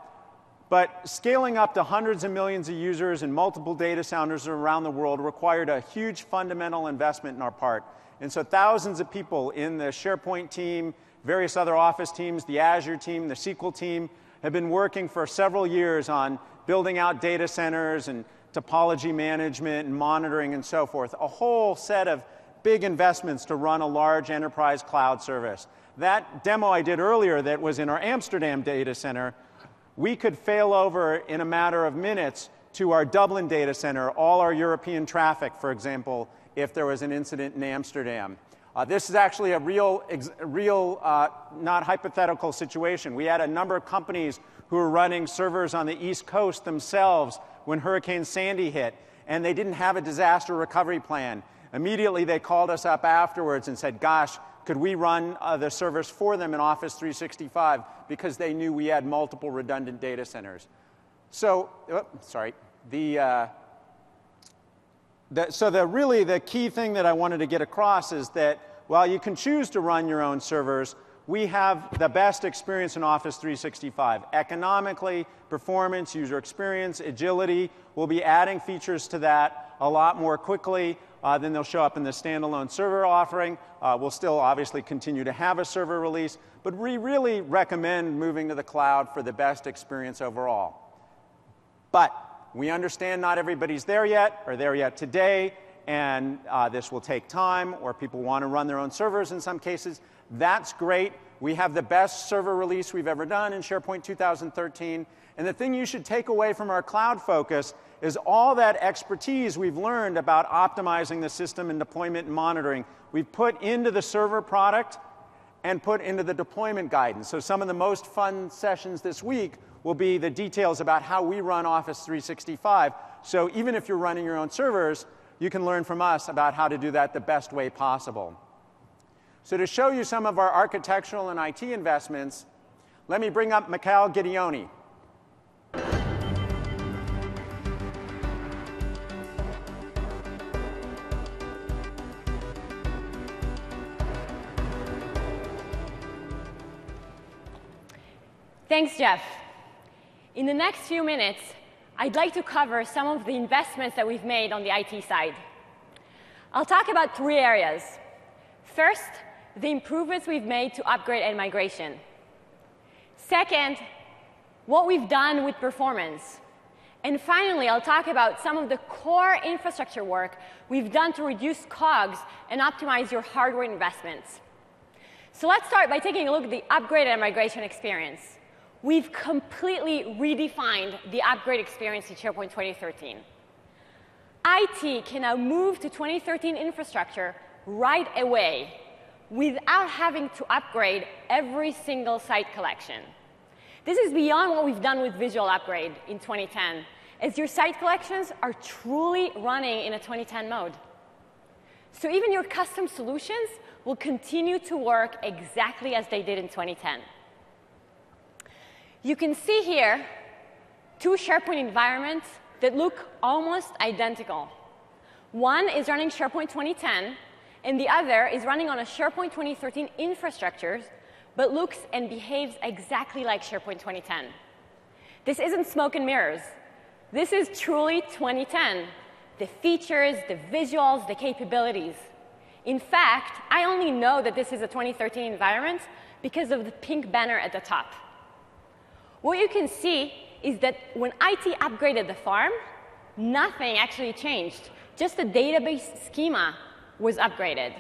But scaling up to hundreds of millions of users and multiple data centers around the world required a huge fundamental investment in our part. And so thousands of people in the SharePoint team, various other Office teams, the Azure team, the SQL team, have been working for several years on building out data centers and topology management and monitoring and so forth. A whole set of big investments to run a large enterprise cloud service. That demo I did earlier that was in our Amsterdam data center, we could fail over in a matter of minutes to our Dublin data center, all our European traffic, for example, if there was an incident in Amsterdam. This is actually a real, not hypothetical situation. We had a number of companies who were running servers on the East Coast themselves when Hurricane Sandy hit, and they didn't have a disaster recovery plan. Immediately, they called us up afterwards and said, gosh, could we run the servers for them in Office 365, because they knew we had multiple redundant data centers. So, really the key thing that I wanted to get across is that while you can choose to run your own servers, we have the best experience in Office 365. Economically, performance, user experience, agility. We'll be adding features to that a lot more quickly. then they'll show up in the standalone server offering. We'll still obviously continue to have a server release, but we really recommend moving to the cloud for the best experience overall. But we understand not everybody's there yet or there yet today, and this will take time, or people want to run their own servers in some cases. That's great. We have the best server release we've ever done in SharePoint 2013. And the thing you should take away from our cloud focus is all that expertise we've learned about optimizing the system and deployment and monitoring. We've put into the server product and put into the deployment guidance. So some of the most fun sessions this week will be the details about how we run Office 365. So even if you're running your own servers, you can learn from us about how to do that the best way possible. So to show you some of our architectural and IT investments, let me bring up Mikhail Gideoni. Thanks, Jeff. In the next few minutes, I'd like to cover some of the investments that we've made on the IT side. I'll talk about 3 areas. First, the improvements we've made to upgrade and migration. Second, what we've done with performance. And finally, I'll talk about some of the core infrastructure work we've done to reduce COGS and optimize your hardware investments. So let's start by taking a look at the upgrade and migration experience. We've completely redefined the upgrade experience in SharePoint 2013. IT can now move to 2013 infrastructure right away without having to upgrade every single site collection. This is beyond what we've done with Visual Upgrade in 2010, as your site collections are truly running in a 2010 mode. So even your custom solutions will continue to work exactly as they did in 2010. You can see here 2 SharePoint environments that look almost identical. One is running SharePoint 2010, and the other is running on a SharePoint 2013 infrastructure, but looks and behaves exactly like SharePoint 2010. This isn't smoke and mirrors. This is truly 2010. The features, the visuals, the capabilities. In fact, I only know that this is a 2013 environment because of the pink banner at the top. What you can see is that when IT upgraded the farm, nothing actually changed. Just the database schema was upgraded.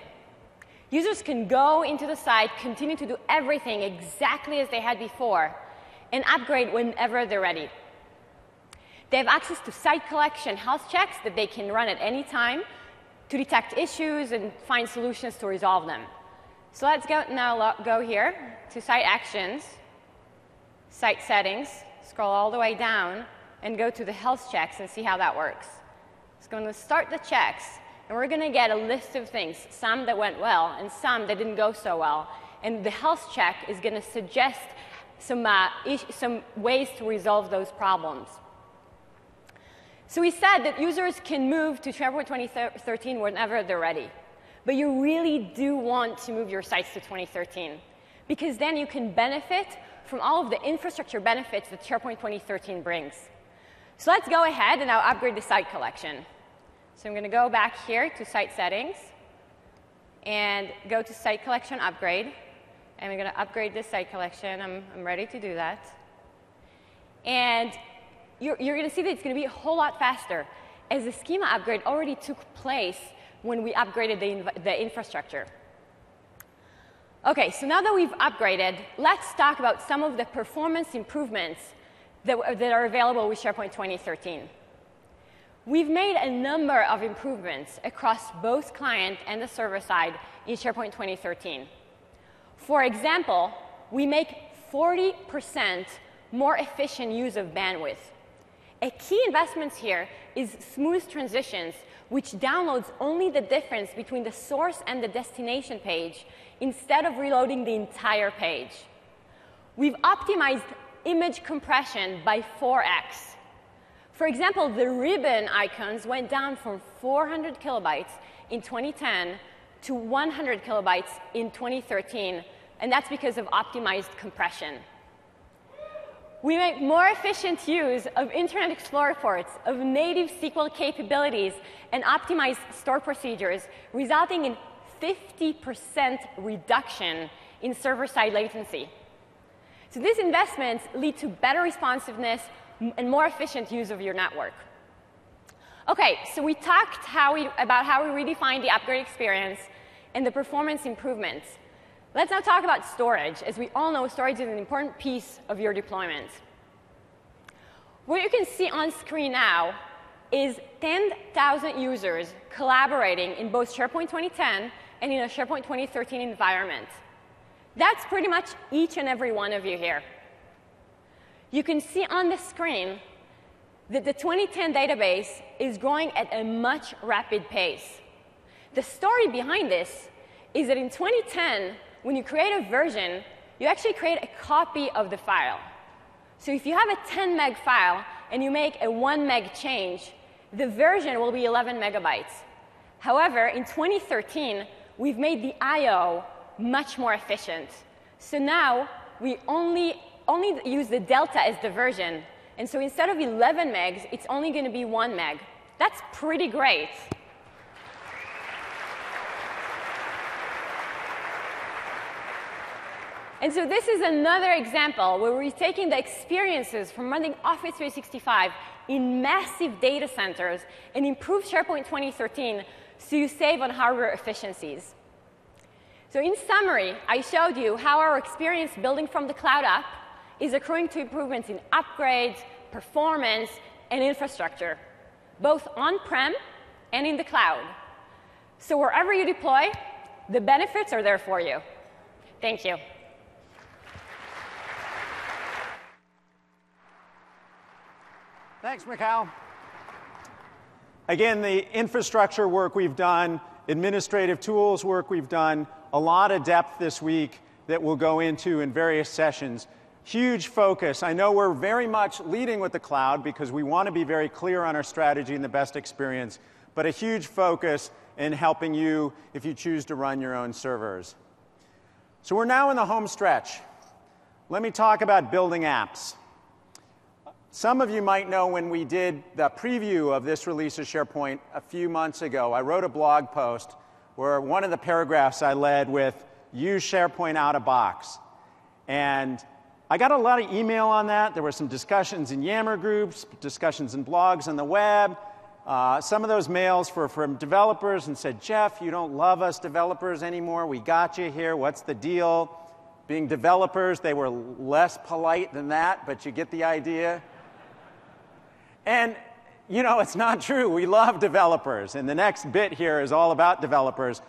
Users can go into the site, continue to do everything exactly as they had before, and upgrade whenever they're ready. They have access to site collection health checks that they can run at any time to detect issues and find solutions to resolve them. So let's go here to Site Actions, Site Settings, scroll all the way down, and go to the health checks and see how that works. It's going to start the checks, and we're going to get a list of things, some that went well and some that didn't go so well. And the health check is going to suggest some ways to resolve those problems. So we said that users can move to SharePoint 2013 whenever they're ready. But you really do want to move your sites to 2013, because then you can benefit from all of the infrastructure benefits that SharePoint 2013 brings. So let's go ahead and now upgrade the site collection. So I'm going to go back here to Site Settings and go to Site Collection Upgrade. And I'm going to upgrade this site collection. I'm ready to do that. And you're going to see that it's going to be a whole lot faster, as the schema upgrade already took place when we upgraded the infrastructure. OK, so now that we've upgraded, let's talk about some of the performance improvements that are available with SharePoint 2013. We've made a number of improvements across both client and the server side in SharePoint 2013. For example, we make 40% more efficient use of bandwidth. A key investment here is smooth transitions, which downloads only the difference between the source and the destination page instead of reloading the entire page. We've optimized image compression by 4x. For example, the ribbon icons went down from 400 kilobytes in 2010 to 100 kilobytes in 2013, and that's because of optimized compression. We make more efficient use of Internet Explorer ports, of native SQL capabilities, and optimized store procedures, resulting in 50% reduction in server-side latency. So these investments lead to better responsiveness and more efficient use of your network. OK, so we talked about how we redefine the upgrade experience and the performance improvements. Let's now talk about storage. As we all know, storage is an important piece of your deployment. What you can see on screen now is 10,000 users collaborating in both SharePoint 2010 and in a SharePoint 2013 environment. That's pretty much each and every one of you here. You can see on the screen that the 2010 database is growing at a much rapid pace. The story behind this is that in 2010, when you create a version, you actually create a copy of the file. So if you have a 10 meg file and you make a 1 meg change, the version will be 11 megabytes. However, in 2013, we've made the I/O much more efficient. So now we only use the delta as the version. And so instead of 11 megs, it's only going to be 1 meg. That's pretty great. And so this is another example where we're taking the experiences from running Office 365 in massive data centers and improve SharePoint 2013 so you save on hardware efficiencies. So in summary, I showed you how our experience building from the cloud up is accruing to improvements in upgrades, performance, and infrastructure, both on-prem and in the cloud. So wherever you deploy, the benefits are there for you. Thank you. Thanks, Mikhail. Again, the infrastructure work we've done, administrative tools work we've done, a lot of depth this week that we'll go into in various sessions. Huge focus. I know we're very much leading with the cloud because we want to be very clear on our strategy and the best experience, but a huge focus in helping you if you choose to run your own servers. So we're now in the home stretch. Let me talk about building apps. Some of you might know when we did the preview of this release of SharePoint a few months ago, I wrote a blog post where one of the paragraphs I led with, use SharePoint out of box. And I got a lot of email on that. There were some discussions in Yammer groups, discussions in blogs on the web. Some of those mails were from developers and said, Jeff, you don't love us developers anymore. We got you here. What's the deal? Being developers, they were less polite than that, but you get the idea. And, you know, it's not true. We love developers. And the next bit here is all about developers.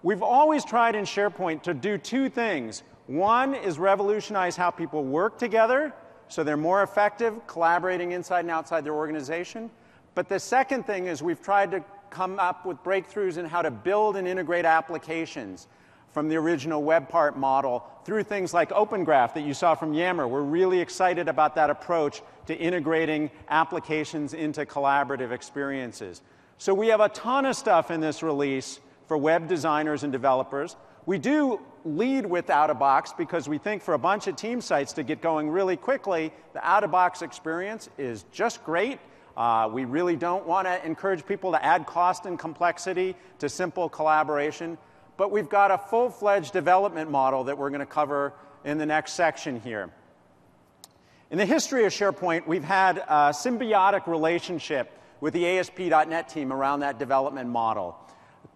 We've always tried in SharePoint to do two things. One is revolutionize how people work together so they're more effective, collaborating inside and outside their organization. But the second thing is we've tried to come up with breakthroughs in how to build and integrate applications from the original WebPart model through things like Open Graph that you saw from Yammer. We're really excited about that approach to integrating applications into collaborative experiences. So we have a ton of stuff in this release for web designers and developers. We do lead with out-of-box because we think for a bunch of team sites to get going really quickly, the out-of-box experience is just great. We really don't want to encourage people to add cost and complexity to simple collaboration. But we've got a full-fledged development model that we're going to cover in the next section here. In the history of SharePoint, we've had a symbiotic relationship with the ASP.NET team around that development model.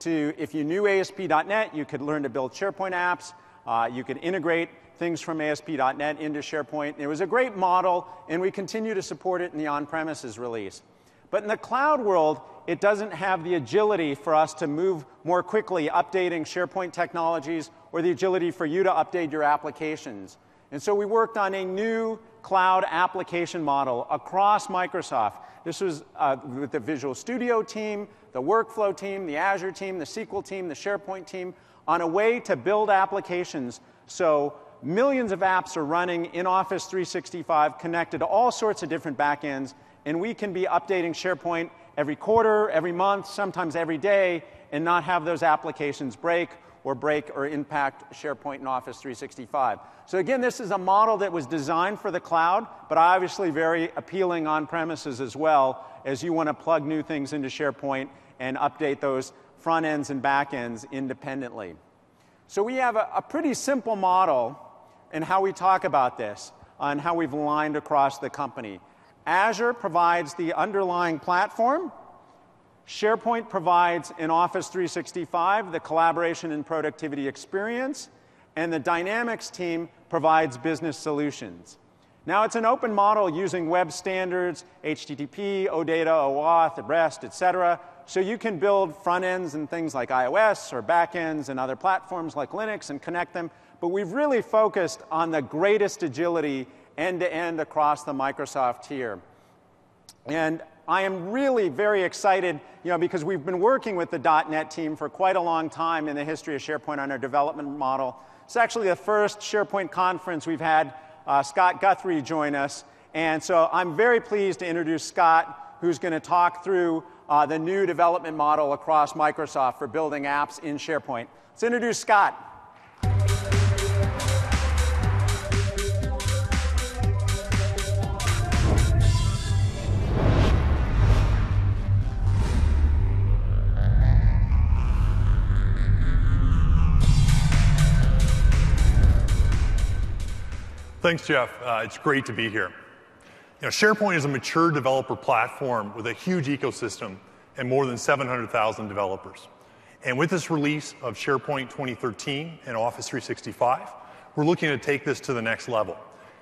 If you knew ASP.NET, you could learn to build SharePoint apps. You could integrate things from ASP.NET into SharePoint. It was a great model, and we continue to support it in the on-premises release. But in the cloud world, it doesn't have the agility for us to move more quickly updating SharePoint technologies or the agility for you to update your applications. And so we worked on a new cloud application model across Microsoft. This was with the Visual Studio team, the Workflow team, the Azure team, the SQL team, the SharePoint team, on a way to build applications so millions of apps are running in Office 365 connected to all sorts of different backends, and we can be updating SharePoint every quarter, every month, sometimes every day, and not have those applications break or break or impact SharePoint and Office 365. So again, this is a model that was designed for the cloud, but obviously very appealing on premises as well, as you want to plug new things into SharePoint and update those front ends and back ends independently. So we have a pretty simple model in how we talk about this, and how we've aligned across the company. Azure provides the underlying platform. SharePoint provides in Office 365 the collaboration and productivity experience, and the Dynamics team provides business solutions. Now, it's an open model using web standards, HTTP, OData, OAuth, REST, etc. So you can build front ends and things like iOS or back ends and other platforms like Linux and connect them. But we've really focused on the greatest agility end-to-end across the Microsoft tier. And I am really very excited, because we've been working with the .NET team for quite a long time in the history of SharePoint on our development model. It's actually the first SharePoint conference we've had Scott Guthrie join us. And so I'm very pleased to introduce Scott, who's going to talk through the new development model across Microsoft for building apps in SharePoint. Let's introduce Scott. Thanks, Jeff. It's great to be here. SharePoint is a mature developer platform with a huge ecosystem and more than 700,000 developers. And with this release of SharePoint 2013 and Office 365, we're looking to take this to the next level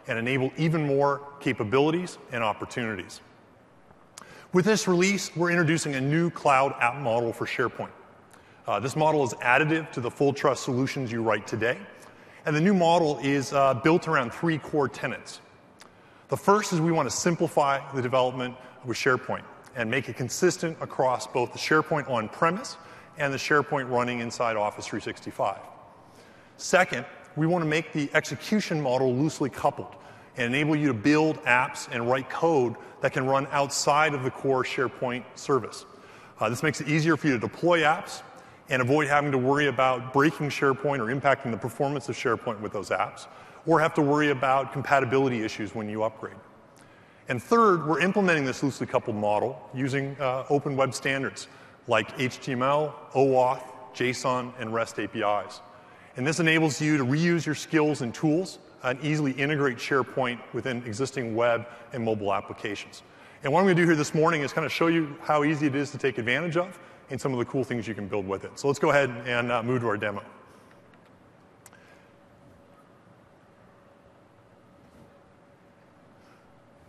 and enable even more capabilities and opportunities. With this release, we're introducing a new cloud app model for SharePoint. This model is additive to the full trust solutions you write today. And the new model is built around 3 core tenets. The first is we want to simplify the development with SharePoint and make it consistent across both the SharePoint on-premise and the SharePoint running inside Office 365. Second, we want to make the execution model loosely coupled and enable you to build apps and write code that can run outside of the core SharePoint service. This makes it easier for you to deploy apps and avoid having to worry about breaking SharePoint or impacting the performance of SharePoint with those apps, or have to worry about compatibility issues when you upgrade. And third, we're implementing this loosely coupled model using open web standards like HTML, OAuth, JSON, and REST APIs. And this enables you to reuse your skills and tools and easily integrate SharePoint within existing web and mobile applications. And what I'm going to do here this morning is kind of show you how easy it is to take advantage of and some of the cool things you can build with it. So let's go ahead and move to our demo.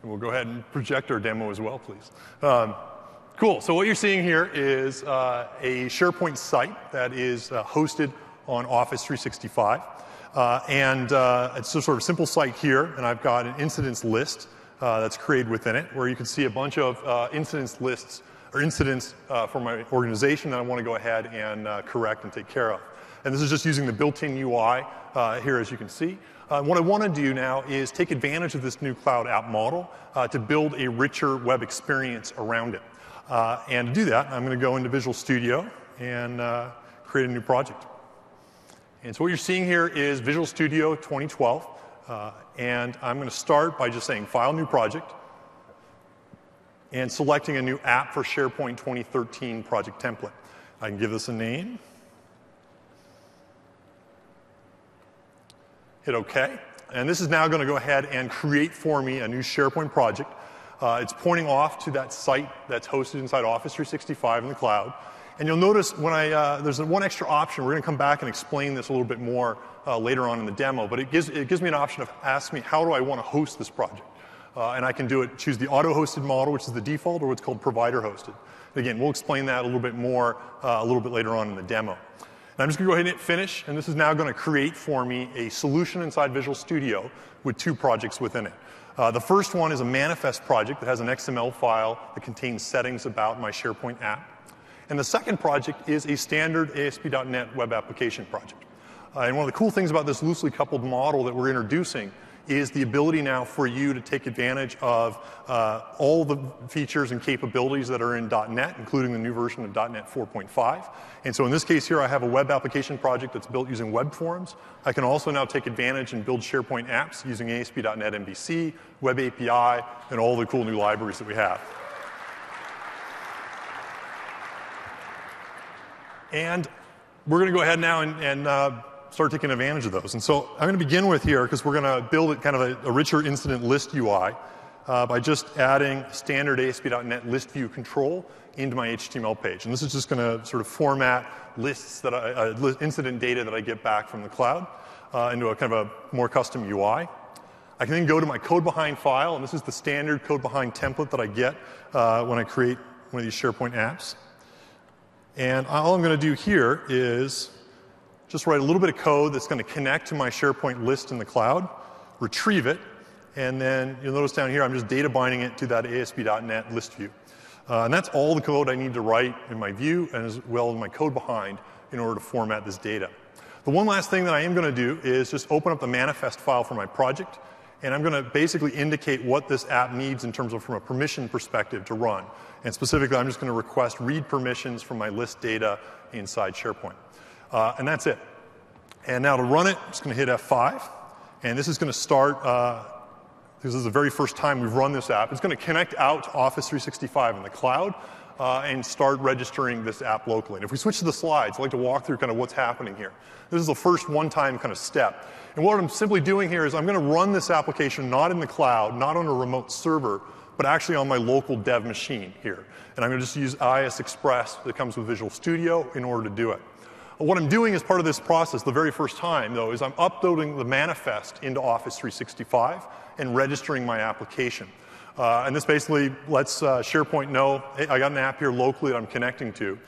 And we'll go ahead and project our demo as well, please. Cool. So what you're seeing here is a SharePoint site that is hosted on Office 365. It's a sort of simple site here, and I've got an incidents list that's created within it, where you can see a bunch of incidents lists or incidents for my organization that I want to go ahead and correct and take care of. And this is just using the built-in UI here, as you can see. What I want to do now is take advantage of this new cloud app model to build a richer web experience around it. And to do that, I'm going to go into Visual Studio and create a new project. And so what you're seeing here is Visual Studio 2012. And I'm going to start by just saying File, New Project, and selecting a new app for SharePoint 2013 project template. I can give this a name. Hit OK. And this is now going to go ahead and create for me a new SharePoint project. It's pointing off to that site that's hosted inside Office 365 in the cloud. And you'll notice when there's one extra option. We're going to come back and explain this a little bit more later on in the demo. But it gives me an option of asking me, how do I want to host this project? And I can choose the auto-hosted model, which is the default, or what's called provider-hosted. Again, we'll explain that a little bit more a little bit later on in the demo. And I'm just going to go ahead and hit Finish, and this is now going to create for me a solution inside Visual Studio with 2 projects within it. The first one is a manifest project that has an XML file that contains settings about my SharePoint app. And the second project is a standard ASP.NET web application project. And one of the cool things about this loosely coupled model that we're introducing is the ability now for you to take advantage of all the features and capabilities that are in .NET, including the new version of .NET 4.5. And so in this case here, I have a web application project that's built using web forms. I can also now take advantage and build SharePoint apps using ASP.NET MVC, Web API, and all the cool new libraries that we have. And we're going to go ahead now and start taking advantage of those. And so I'm going to begin with here, because we're going to build kind of a richer incident list UI by just adding standard ASP.NET list view control into my HTML page. And this is just going to sort of format lists that incident data that I get back from the cloud into a kind of a more custom UI. I can then go to my code behind file, and this is the standard code behind template that I get when I create one of these SharePoint apps. And all I'm going to do here is just write a little bit of code that's going to connect to my SharePoint list in the cloud, retrieve it, and then you'll notice down here I'm just data binding it to that ASP.NET list view. And that's all the code I need to write in my view and as well in my code behind in order to format this data. The one last thing that I am going to do is just open up the manifest file for my project, and I'm going to basically indicate what this app needs in terms of from a permission perspective to run. And specifically, I'm just going to request read permissions from my list data inside SharePoint. And that's it. And now to run it, I'm just going to hit F5. And this is going to start, this is the very first time we've run this app. It's going to connect out to Office 365 in the cloud and start registering this app locally. And if we switch to the slides, I'd like to walk through kind of what's happening here. This is the first one-time kind of step. And what I'm simply doing here is I'm going to run this application not in the cloud, not on a remote server, but actually on my local dev machine here. And I'm going to just use IIS Express that comes with Visual Studio in order to do it. What I'm doing as part of this process the very first time, though, is I'm uploading the manifest into Office 365 and registering my application. And this basically lets SharePoint know, hey, I got an app here locally that I'm connecting to.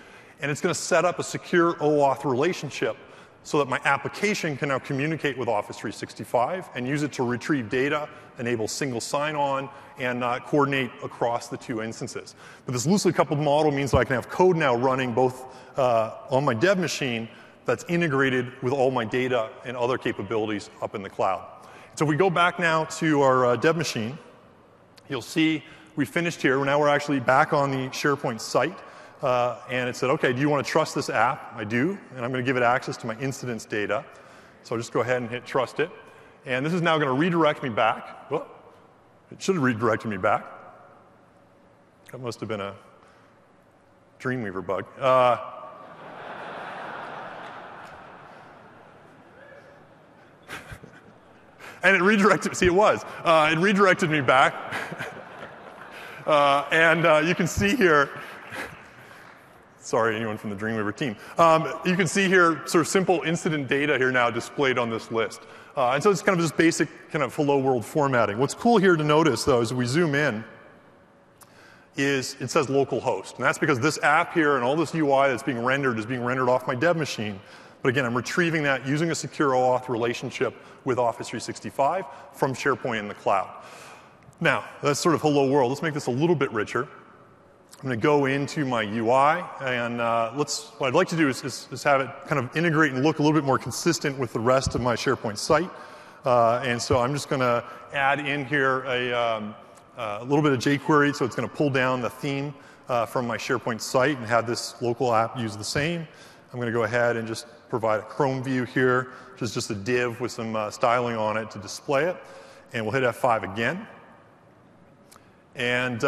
And it's going to set up a secure OAuth relationship so that my application can now communicate with Office 365 and use it to retrieve data, enable single sign-on, and coordinate across the two instances. But this loosely coupled model means that I can have code now running both on my dev machine that's integrated with all my data and other capabilities up in the cloud. So if we go back now to our dev machine, you'll see we finished here. Now we're actually back on the SharePoint site. And it said, OK, do you want to trust this app? I do. And I'm going to give it access to my incidence data. So I'll just go ahead and hit trust it. And this is now going to redirect me back. Well, it should have redirected me back. That must have been a Dreamweaver bug. And it redirected, see, it was. It redirected me back. And you can see here, sorry, anyone from the Dreamweaver team. You can see here sort of simple incident data here now displayed on this list. And so it's kind of just basic kind of hello world formatting. What's cool here to notice, though, as we zoom in, is it says localhost. And that's because this app here and all this UI that's being rendered is being rendered off my dev machine. But again, I'm retrieving that using a secure OAuth relationship with Office 365 from SharePoint in the cloud. Now, that's sort of hello world. Let's make this a little bit richer. I'm going to go into my UI, and what I'd like to do is have it kind of integrate and look a little bit more consistent with the rest of my SharePoint site. And so I'm just going to add in here a little bit of jQuery, so it's going to pull down the theme from my SharePoint site and have this local app use the same. I'm going to go ahead and just provide a Chrome view here, which is just a div with some styling on it to display it. And we'll hit F5 again. And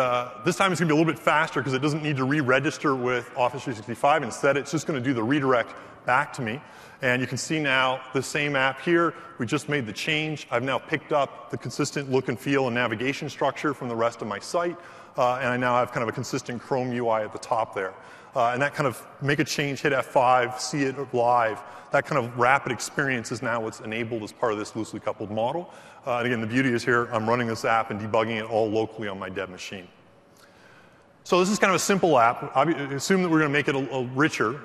this time it's going to be a little bit faster because it doesn't need to re-register with Office 365. Instead, it's just going to do the redirect back to me. And you can see now the same app here. We just made the change. I've now picked up the consistent look and feel and navigation structure from the rest of my site. And I now have kind of a consistent Chrome UI at the top there. And that kind of make a change, hit F5, see it live. That kind of rapid experience is now what's enabled as part of this loosely coupled model. And again, the beauty is here, I'm running this app and debugging it all locally on my dev machine. So this is kind of a simple app. Assume that we're going to make it a richer,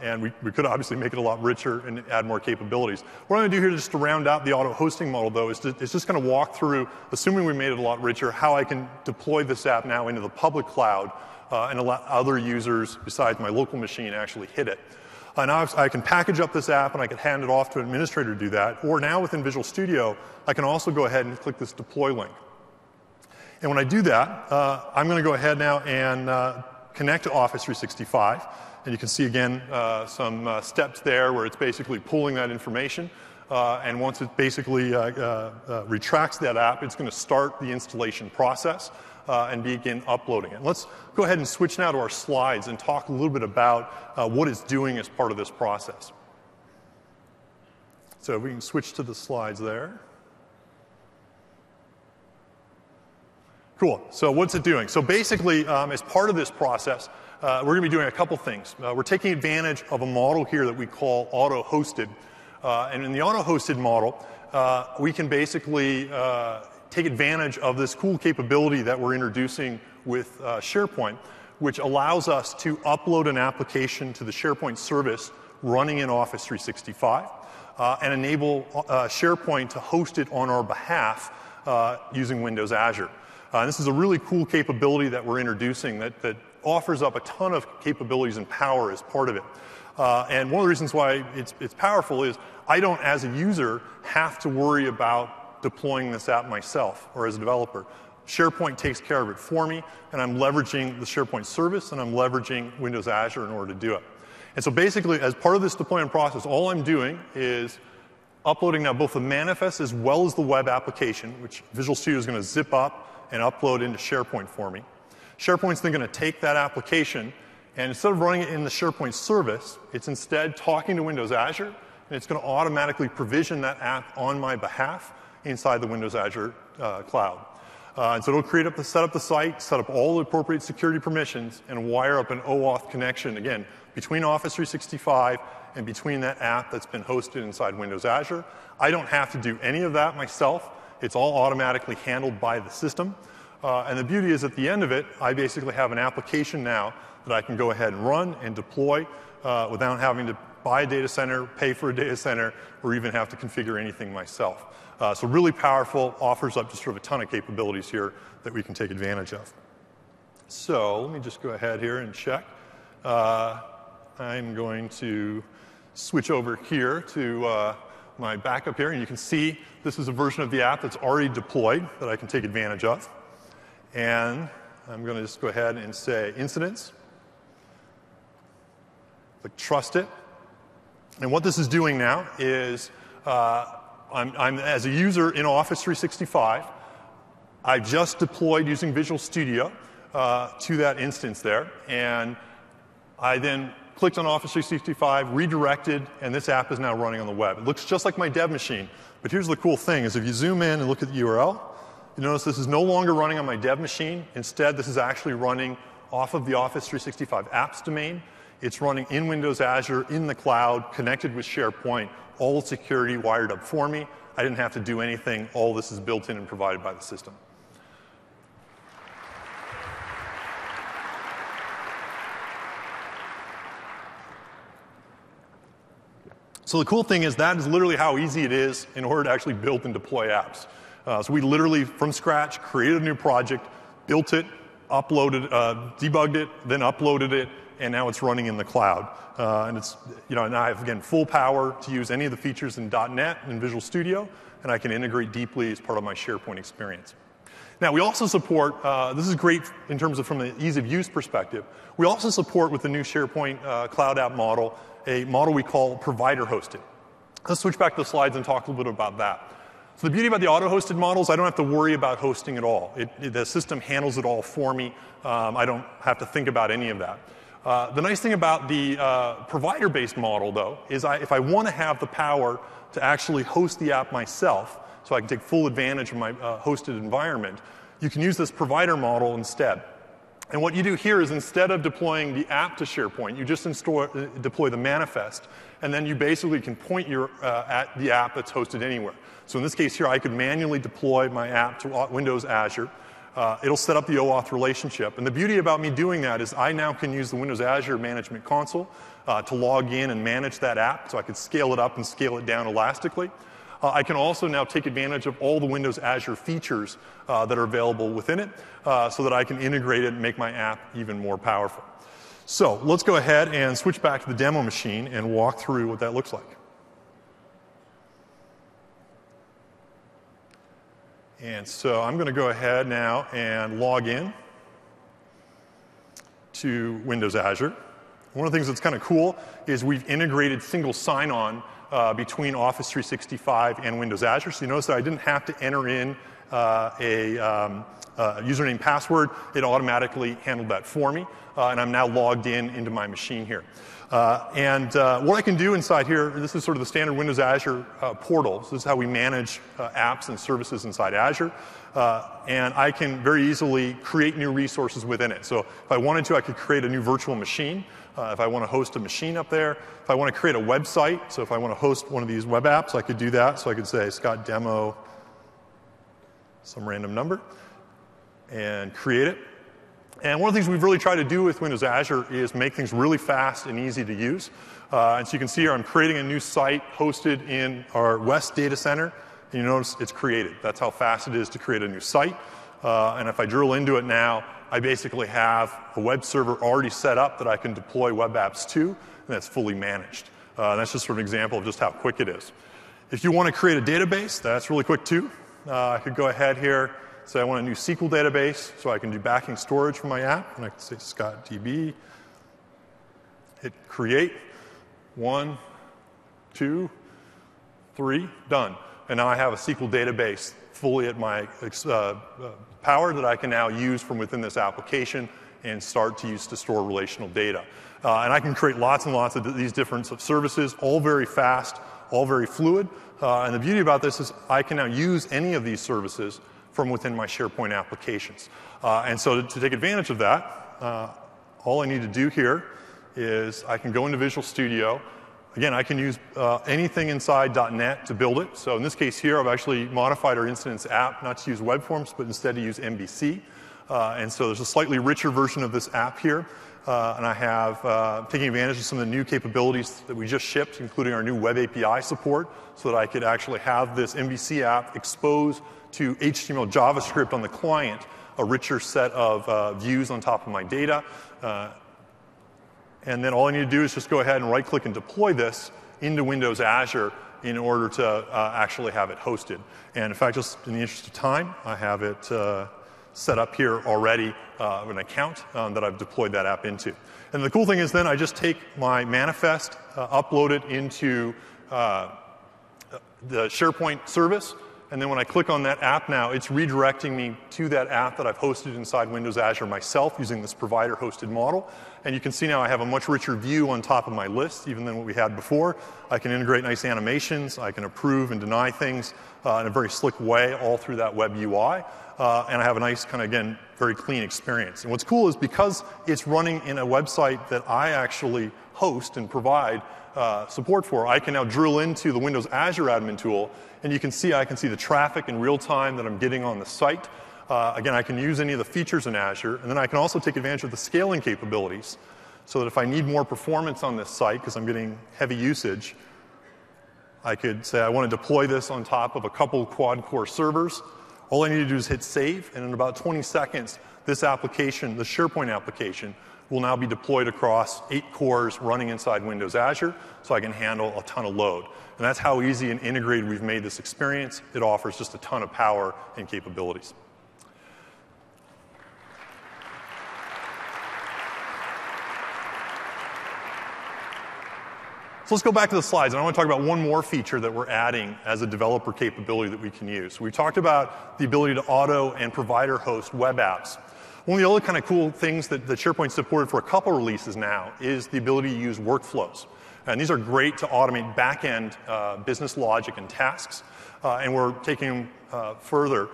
and we could obviously make it a lot richer and add more capabilities. What I'm going to do here just to round out the auto hosting model, though, is just going to walk through, assuming we made it a lot richer, how I can deploy this app now into the public cloud and allow other users besides my local machine actually hit it. Now I can package up this app and I can hand it off to an administrator to do that. Or now within Visual Studio, I can also go ahead and click this deploy link. And when I do that, I'm going to go ahead now and connect to Office 365. And you can see again some steps there where it's basically pulling that information. And once it basically retracts that app, it's going to start the installation process and begin uploading it. Let's go ahead and switch now to our slides and talk a little bit about what it's doing as part of this process. So we can switch to the slides there. Cool. So what's it doing? So basically, as part of this process, we're going to be doing a couple things. We're taking advantage of a model here that we call auto-hosted. And in the auto-hosted model, we can basically take advantage of this cool capability that we're introducing with SharePoint, which allows us to upload an application to the SharePoint service running in Office 365 and enable SharePoint to host it on our behalf using Windows Azure. This is a really cool capability that we're introducing that offers up a ton of capabilities and power as part of it. And one of the reasons why it's powerful is I don't, as a user, have to worry about deploying this app myself or as a developer. SharePoint takes care of it for me, and I'm leveraging the SharePoint service, and I'm leveraging Windows Azure in order to do it. And so basically, as part of this deployment process, all I'm doing is uploading now both the manifest as well as the web application, which Visual Studio is going to zip up and upload into SharePoint for me. SharePoint's then going to take that application, and instead of running it in the SharePoint service, it's instead talking to Windows Azure, and it's going to automatically provision that app on my behalf inside the Windows Azure cloud. And so it'll set up the site, set up all the appropriate security permissions, and wire up an OAuth connection, again, between Office 365 and between that app that's been hosted inside Windows Azure. I don't have to do any of that myself. It's all automatically handled by the system. And the beauty is at the end of it, I basically have an application now that I can go ahead and run and deploy without having to buy a data center, pay for a data center, or even have to configure anything myself. So really powerful, offers up just sort of a ton of capabilities here that we can take advantage of. So let me just go ahead here and check. I'm going to switch over here to my backup here, and you can see this is a version of the app that's already deployed that I can take advantage of. And I'm going to just go ahead and say incidents. Click trust it. And what this is doing now is I'm as a user in Office 365, I've just deployed using Visual Studio to that instance there. And I then clicked on Office 365, redirected, and this app is now running on the web. It looks just like my dev machine. But here's the cool thing, is if you zoom in and look at the URL, you notice this is no longer running on my dev machine. Instead, this is actually running off of the Office 365 apps domain. It's running in Windows Azure, in the cloud, connected with SharePoint, all the security wired up for me. I didn't have to do anything. All this is built in and provided by the system. So the cool thing is that is literally how easy it is in order to actually build and deploy apps. So we literally, from scratch, created a new project, built it, uploaded, debugged it, then uploaded it, and now it's running in the cloud. And it's, now I have, again, full power to use any of the features in .NET and Visual Studio, and I can integrate deeply as part of my SharePoint experience. Now, we also support, this is great in terms of from the ease of use perspective, we also support with the new SharePoint Cloud App model, a model we call provider hosted. Let's switch back to the slides and talk a little bit about that. So the beauty about the auto-hosted models, I don't have to worry about hosting at all. The system handles it all for me. I don't have to think about any of that. The nice thing about the provider-based model, though, is if I want to have the power to actually host the app myself, so I can take full advantage of my hosted environment, you can use this provider model instead. And what you do here is instead of deploying the app to SharePoint, you just deploy the manifest, and then you basically can point at the app that's hosted anywhere. So in this case here, I could manually deploy my app to Windows Azure. It'll set up the OAuth relationship. And the beauty about me doing that is I now can use the Windows Azure Management Console to log in and manage that app, so I could scale it up and scale it down elastically. I can also now take advantage of all the Windows Azure features that are available within it so that I can integrate it and make my app even more powerful. So let's go ahead and switch back to the demo machine and walk through what that looks like. And so I'm going to go ahead now and log in to Windows Azure. One of the things that's kind of cool is we've integrated single sign-on between Office 365 and Windows Azure. So you notice that I didn't have to enter in a username password. It automatically handled that for me. And I'm now logged into my machine here. What I can do inside here, this is sort of the standard Windows Azure portal. So this is how we manage apps and services inside Azure. And I can very easily create new resources within it. So if I wanted to, I could create a new virtual machine. If I want to host a machine up there. If I want to create a website, so if I want to host one of these web apps, I could do that. So I could say Scott Demo, some random number, and create it. And one of the things we've really tried to do with Windows Azure is make things really fast and easy to use. And so you can see here I'm creating a new site hosted in our West data center. And you notice it's created. That's how fast it is to create a new site. And if I drill into it now, I basically have a web server already set up that I can deploy web apps to, and that's fully managed. That's just sort of an example of just how quick it is. If you want to create a database, that's really quick too. I could go ahead here. Say I want a new SQL database, so I can do backing storage for my app. And I can say ScottDB, hit create, 1, 2, 3, done. And now I have a SQL database fully at my power that I can now use from within this application and start to use to store relational data. And I can create lots and lots of these different services, all very fast, all very fluid. And the beauty about this is I can now use any of these services from within my SharePoint applications. And so to take advantage of that, all I need to do here is I can go into Visual Studio. Again, I can use anything inside .NET to build it. So in this case here, I've actually modified our instance app not to use web forms, but instead to use MVC. And so there's a slightly richer version of this app here. And I have taken advantage of some of the new capabilities that we just shipped, including our new Web API support, so that I could actually have this MVC app expose to HTML JavaScript on the client, a richer set of views on top of my data. And then all I need to do is just go ahead and right-click and deploy this into Windows Azure in order to actually have it hosted. And in fact, just in the interest of time, I have it set up here already, an account that I've deployed that app into. And the cool thing is then I just take my manifest, upload it into the SharePoint service, and then when I click on that app now, it's redirecting me to that app that I've hosted inside Windows Azure myself using this provider-hosted model. And you can see now I have a much richer view on top of my list, even than what we had before. I can integrate nice animations. I can approve and deny things in a very slick way all through that web UI. And I have a nice kind of, again, very clean experience. And what's cool is because it's running in a website that I actually host and provide support for, I can now drill into the Windows Azure admin tool, and you can see I can see the traffic in real time that I'm getting on the site. Again, I can use any of the features in Azure, and then I can also take advantage of the scaling capabilities so that if I need more performance on this site, because I'm getting heavy usage, I could say I want to deploy this on top of a couple quad-core servers. All I need to do is hit save, and in about 20 seconds, this application, the SharePoint application, will now be deployed across 8 cores running inside Windows Azure, so I can handle a ton of load. And that's how easy and integrated we've made this experience. It offers just a ton of power and capabilities. So let's go back to the slides. And I want to talk about one more feature that we're adding as a developer capability that we can use. We talked about the ability to auto and provider host web apps. One of the other kind of cool things that SharePoint supported for a couple releases now is the ability to use workflows. And these are great to automate back-end business logic and tasks. And we're taking them further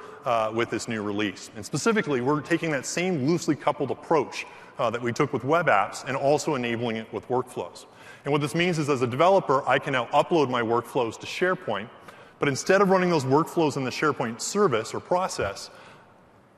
with this new release. And specifically, we're taking that same loosely coupled approach that we took with web apps and also enabling it with workflows. And what this means is as a developer, I can now upload my workflows to SharePoint. But instead of running those workflows in the SharePoint service or process,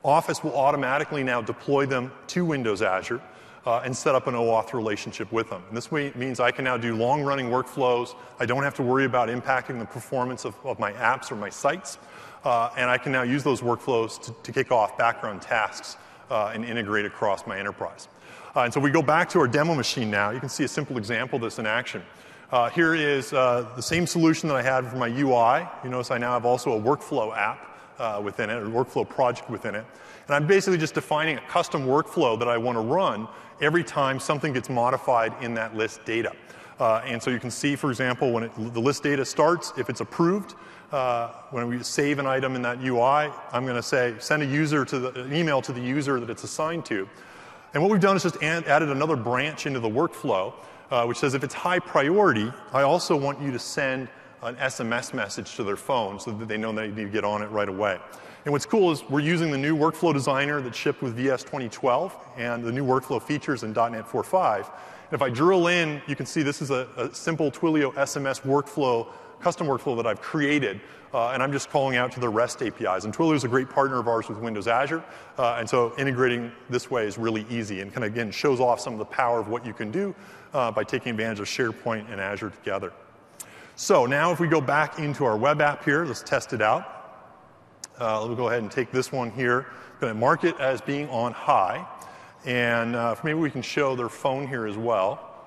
Office will automatically now deploy them to Windows Azure and set up an OAuth relationship with them. And this means I can now do long-running workflows. I don't have to worry about impacting the performance of my apps or my sites. And I can now use those workflows to kick off background tasks and integrate across my enterprise. And so we go back to our demo machine now. You can see a simple example of this in action. Here is the same solution that I had for my UI. You notice I now have also a workflow app within it, or workflow project within it. And I'm basically just defining a custom workflow that I want to run every time something gets modified in that list data. And so you can see, for example, when the list data starts, if it's approved, when we save an item in that UI, I'm going to say send an email to the user that it's assigned to. And what we've done is just added another branch into the workflow, which says if it's high priority, I also want you to send an SMS message to their phone so that they know they need to get on it right away. And what's cool is we're using the new workflow designer that shipped with VS 2012 and the new workflow features in .NET 4.5. And if I drill in, you can see this is a simple Twilio SMS workflow, custom workflow that I've created, and I'm just calling out to the REST APIs. And Twilio is a great partner of ours with Windows Azure, and so integrating this way is really easy and kind of, again, shows off some of the power of what you can do by taking advantage of SharePoint and Azure together. So now if we go back into our web app here, let's test it out. Let me go ahead and take this one here. I'm going to mark it as being on high. And maybe we can show their phone here as well.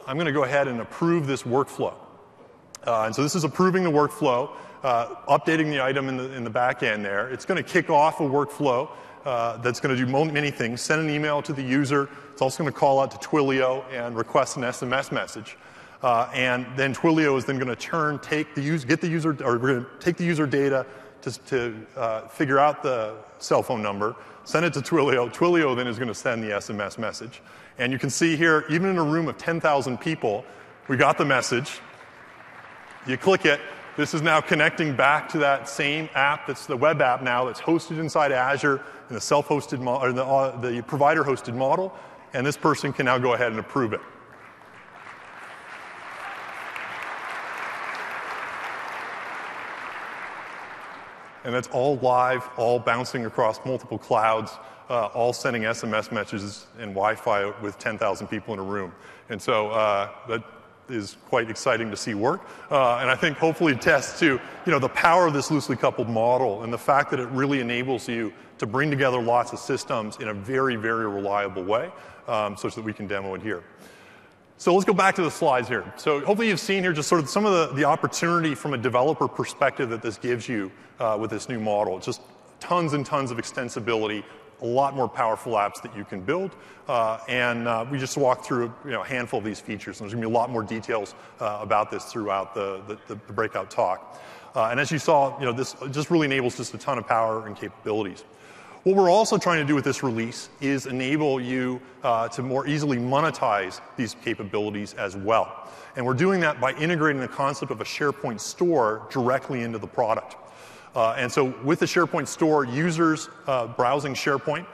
I'm going to go ahead and approve this workflow. And so this is approving the workflow, updating the item in the back end there. It's going to kick off a workflow that's going to do many things. Send an email to the user. It's also going to call out to Twilio and request an SMS message. And then Twilio is then going to take the user data to figure out the cell phone number, send it to Twilio. Twilio then is going to send the SMS message. And you can see here, even in a room of 10,000 people, we got the message. You click it. This is now connecting back to that same app that's the web app now that's hosted inside Azure in the self-hosted or the provider-hosted model. And this person can now go ahead and approve it. And that's all live, all bouncing across multiple clouds, all sending SMS messages and Wi-Fi with 10,000 people in a room. And so that is quite exciting to see work. And I think hopefully attests to the power of this loosely coupled model and the fact that it really enables you to bring together lots of systems in a very, very reliable way such that we can demo it here. So let's go back to the slides here. So hopefully you've seen here just sort of some of the opportunity from a developer perspective that this gives you with this new model. It's just tons and tons of extensibility, a lot more powerful apps that you can build. And we just walked through a handful of these features. And there's going to be a lot more details about this throughout the breakout talk. And as you saw, this just really enables just a ton of power and capabilities. What we're also trying to do with this release is enable you to more easily monetize these capabilities as well. And we're doing that by integrating the concept of a SharePoint store directly into the product. And so with the SharePoint store, users browsing SharePoint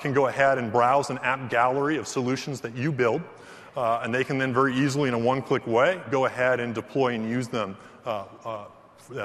can go ahead and browse an app gallery of solutions that you build. And they can then very easily, in a one-click way, go ahead and deploy and use them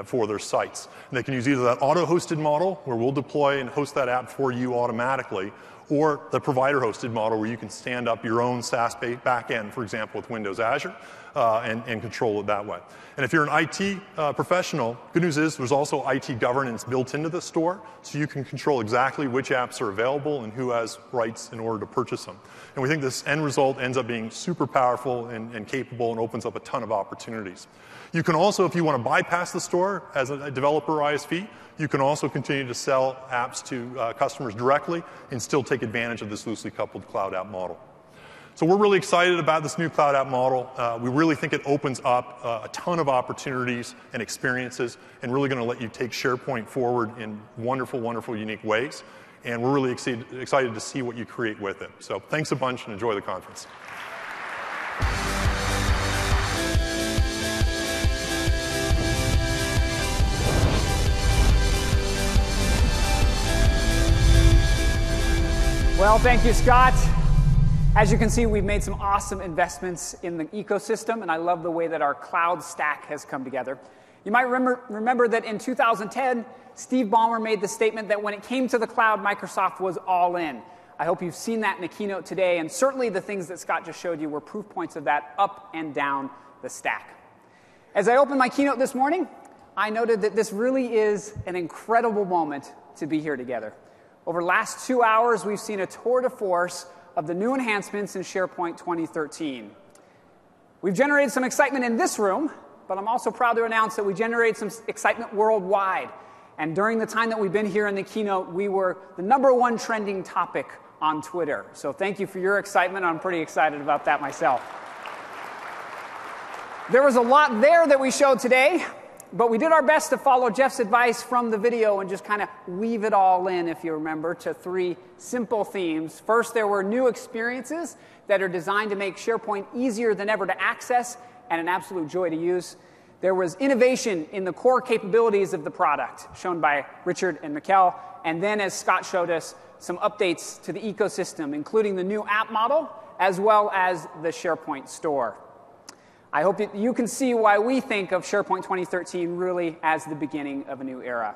for their sites. And they can use either that auto-hosted model, where we'll deploy and host that app for you automatically, or the provider-hosted model, where you can stand up your own SaaS backend, for example, with Windows Azure, and control it that way. And if you're an IT professional, good news is there's also IT governance built into the store, so you can control exactly which apps are available and who has rights in order to purchase them. And we think this end result ends up being super powerful and capable and opens up a ton of opportunities. You can also, if you want to bypass the store as a developer ISV, you can also continue to sell apps to customers directly and still take advantage of this loosely coupled cloud app model. So we're really excited about this new cloud app model. We really think it opens up a ton of opportunities and experiences and really going to let you take SharePoint forward in wonderful, wonderful, unique ways. And we're really excited to see what you create with it. So thanks a bunch and enjoy the conference. Well, thank you, Scott. As you can see, we've made some awesome investments in the ecosystem, and I love the way that our cloud stack has come together. You might remember that in 2010, Steve Ballmer made the statement that when it came to the cloud, Microsoft was all in. I hope you've seen that in the keynote today, and certainly the things that Scott just showed you were proof points of that up and down the stack. As I opened my keynote this morning, I noted that this really is an incredible moment to be here together. Over the last 2 hours, we've seen a tour de force of the new enhancements in SharePoint 2013. We've generated some excitement in this room, but I'm also proud to announce that we generated some excitement worldwide. And during the time that we've been here in the keynote, we were the #1 trending topic on Twitter. So thank you for your excitement. I'm pretty excited about that myself. There was a lot there that we showed today, but we did our best to follow Jeff's advice from the video and just kind of weave it all in, if you remember, to 3 simple themes. First, there were new experiences that are designed to make SharePoint easier than ever to access and an absolute joy to use. There was innovation in the core capabilities of the product, shown by Richard and Mikkel. And then, as Scott showed us, some updates to the ecosystem, including the new app model, as well as the SharePoint store. I hope that you can see why we think of SharePoint 2013 really as the beginning of a new era.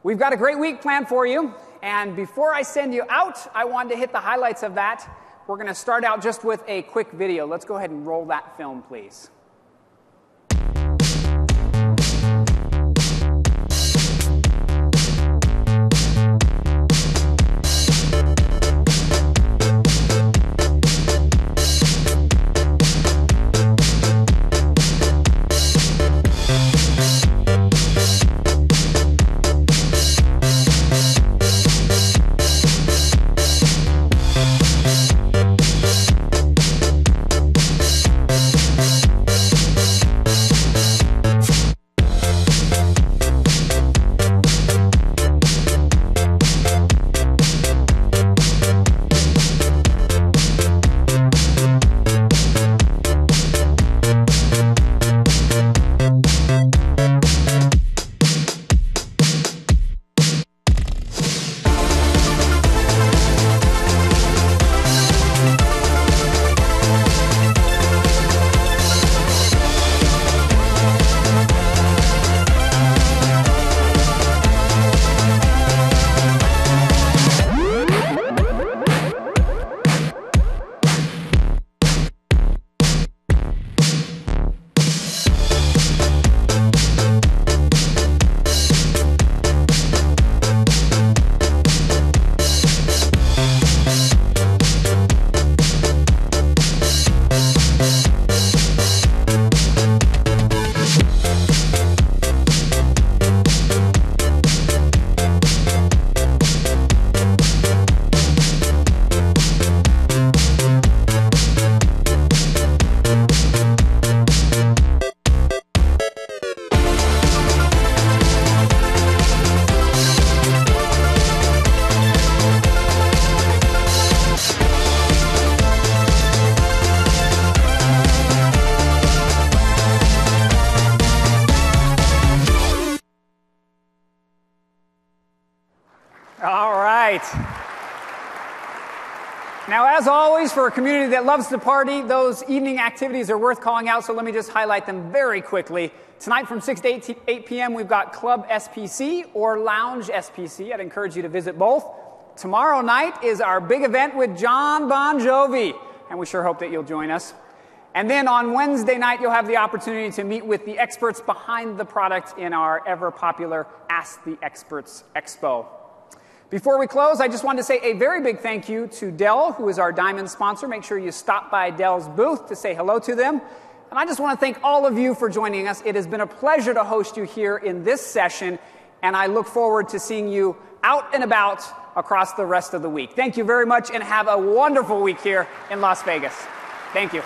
We've got a great week planned for you. And before I send you out, I wanted to hit the highlights of that. We're going to start out just with a quick video. Let's go ahead and roll that film, please. Now, as always, for a community that loves to party, those evening activities are worth calling out, so let me just highlight them very quickly. Tonight from 6 to 8 p.m., we've got Club SPC or Lounge SPC. I'd encourage you to visit both. Tomorrow night is our big event with John Bon Jovi, and we sure hope that you'll join us. And then on Wednesday night, you'll have the opportunity to meet with the experts behind the product in our ever-popular Ask the Experts Expo. Before we close, I just wanted to say a very big thank you to Dell, who is our Diamond sponsor. Make sure you stop by Dell's booth to say hello to them. And I just want to thank all of you for joining us. It has been a pleasure to host you here in this session, and I look forward to seeing you out and about across the rest of the week. Thank you very much, and have a wonderful week here in Las Vegas. Thank you.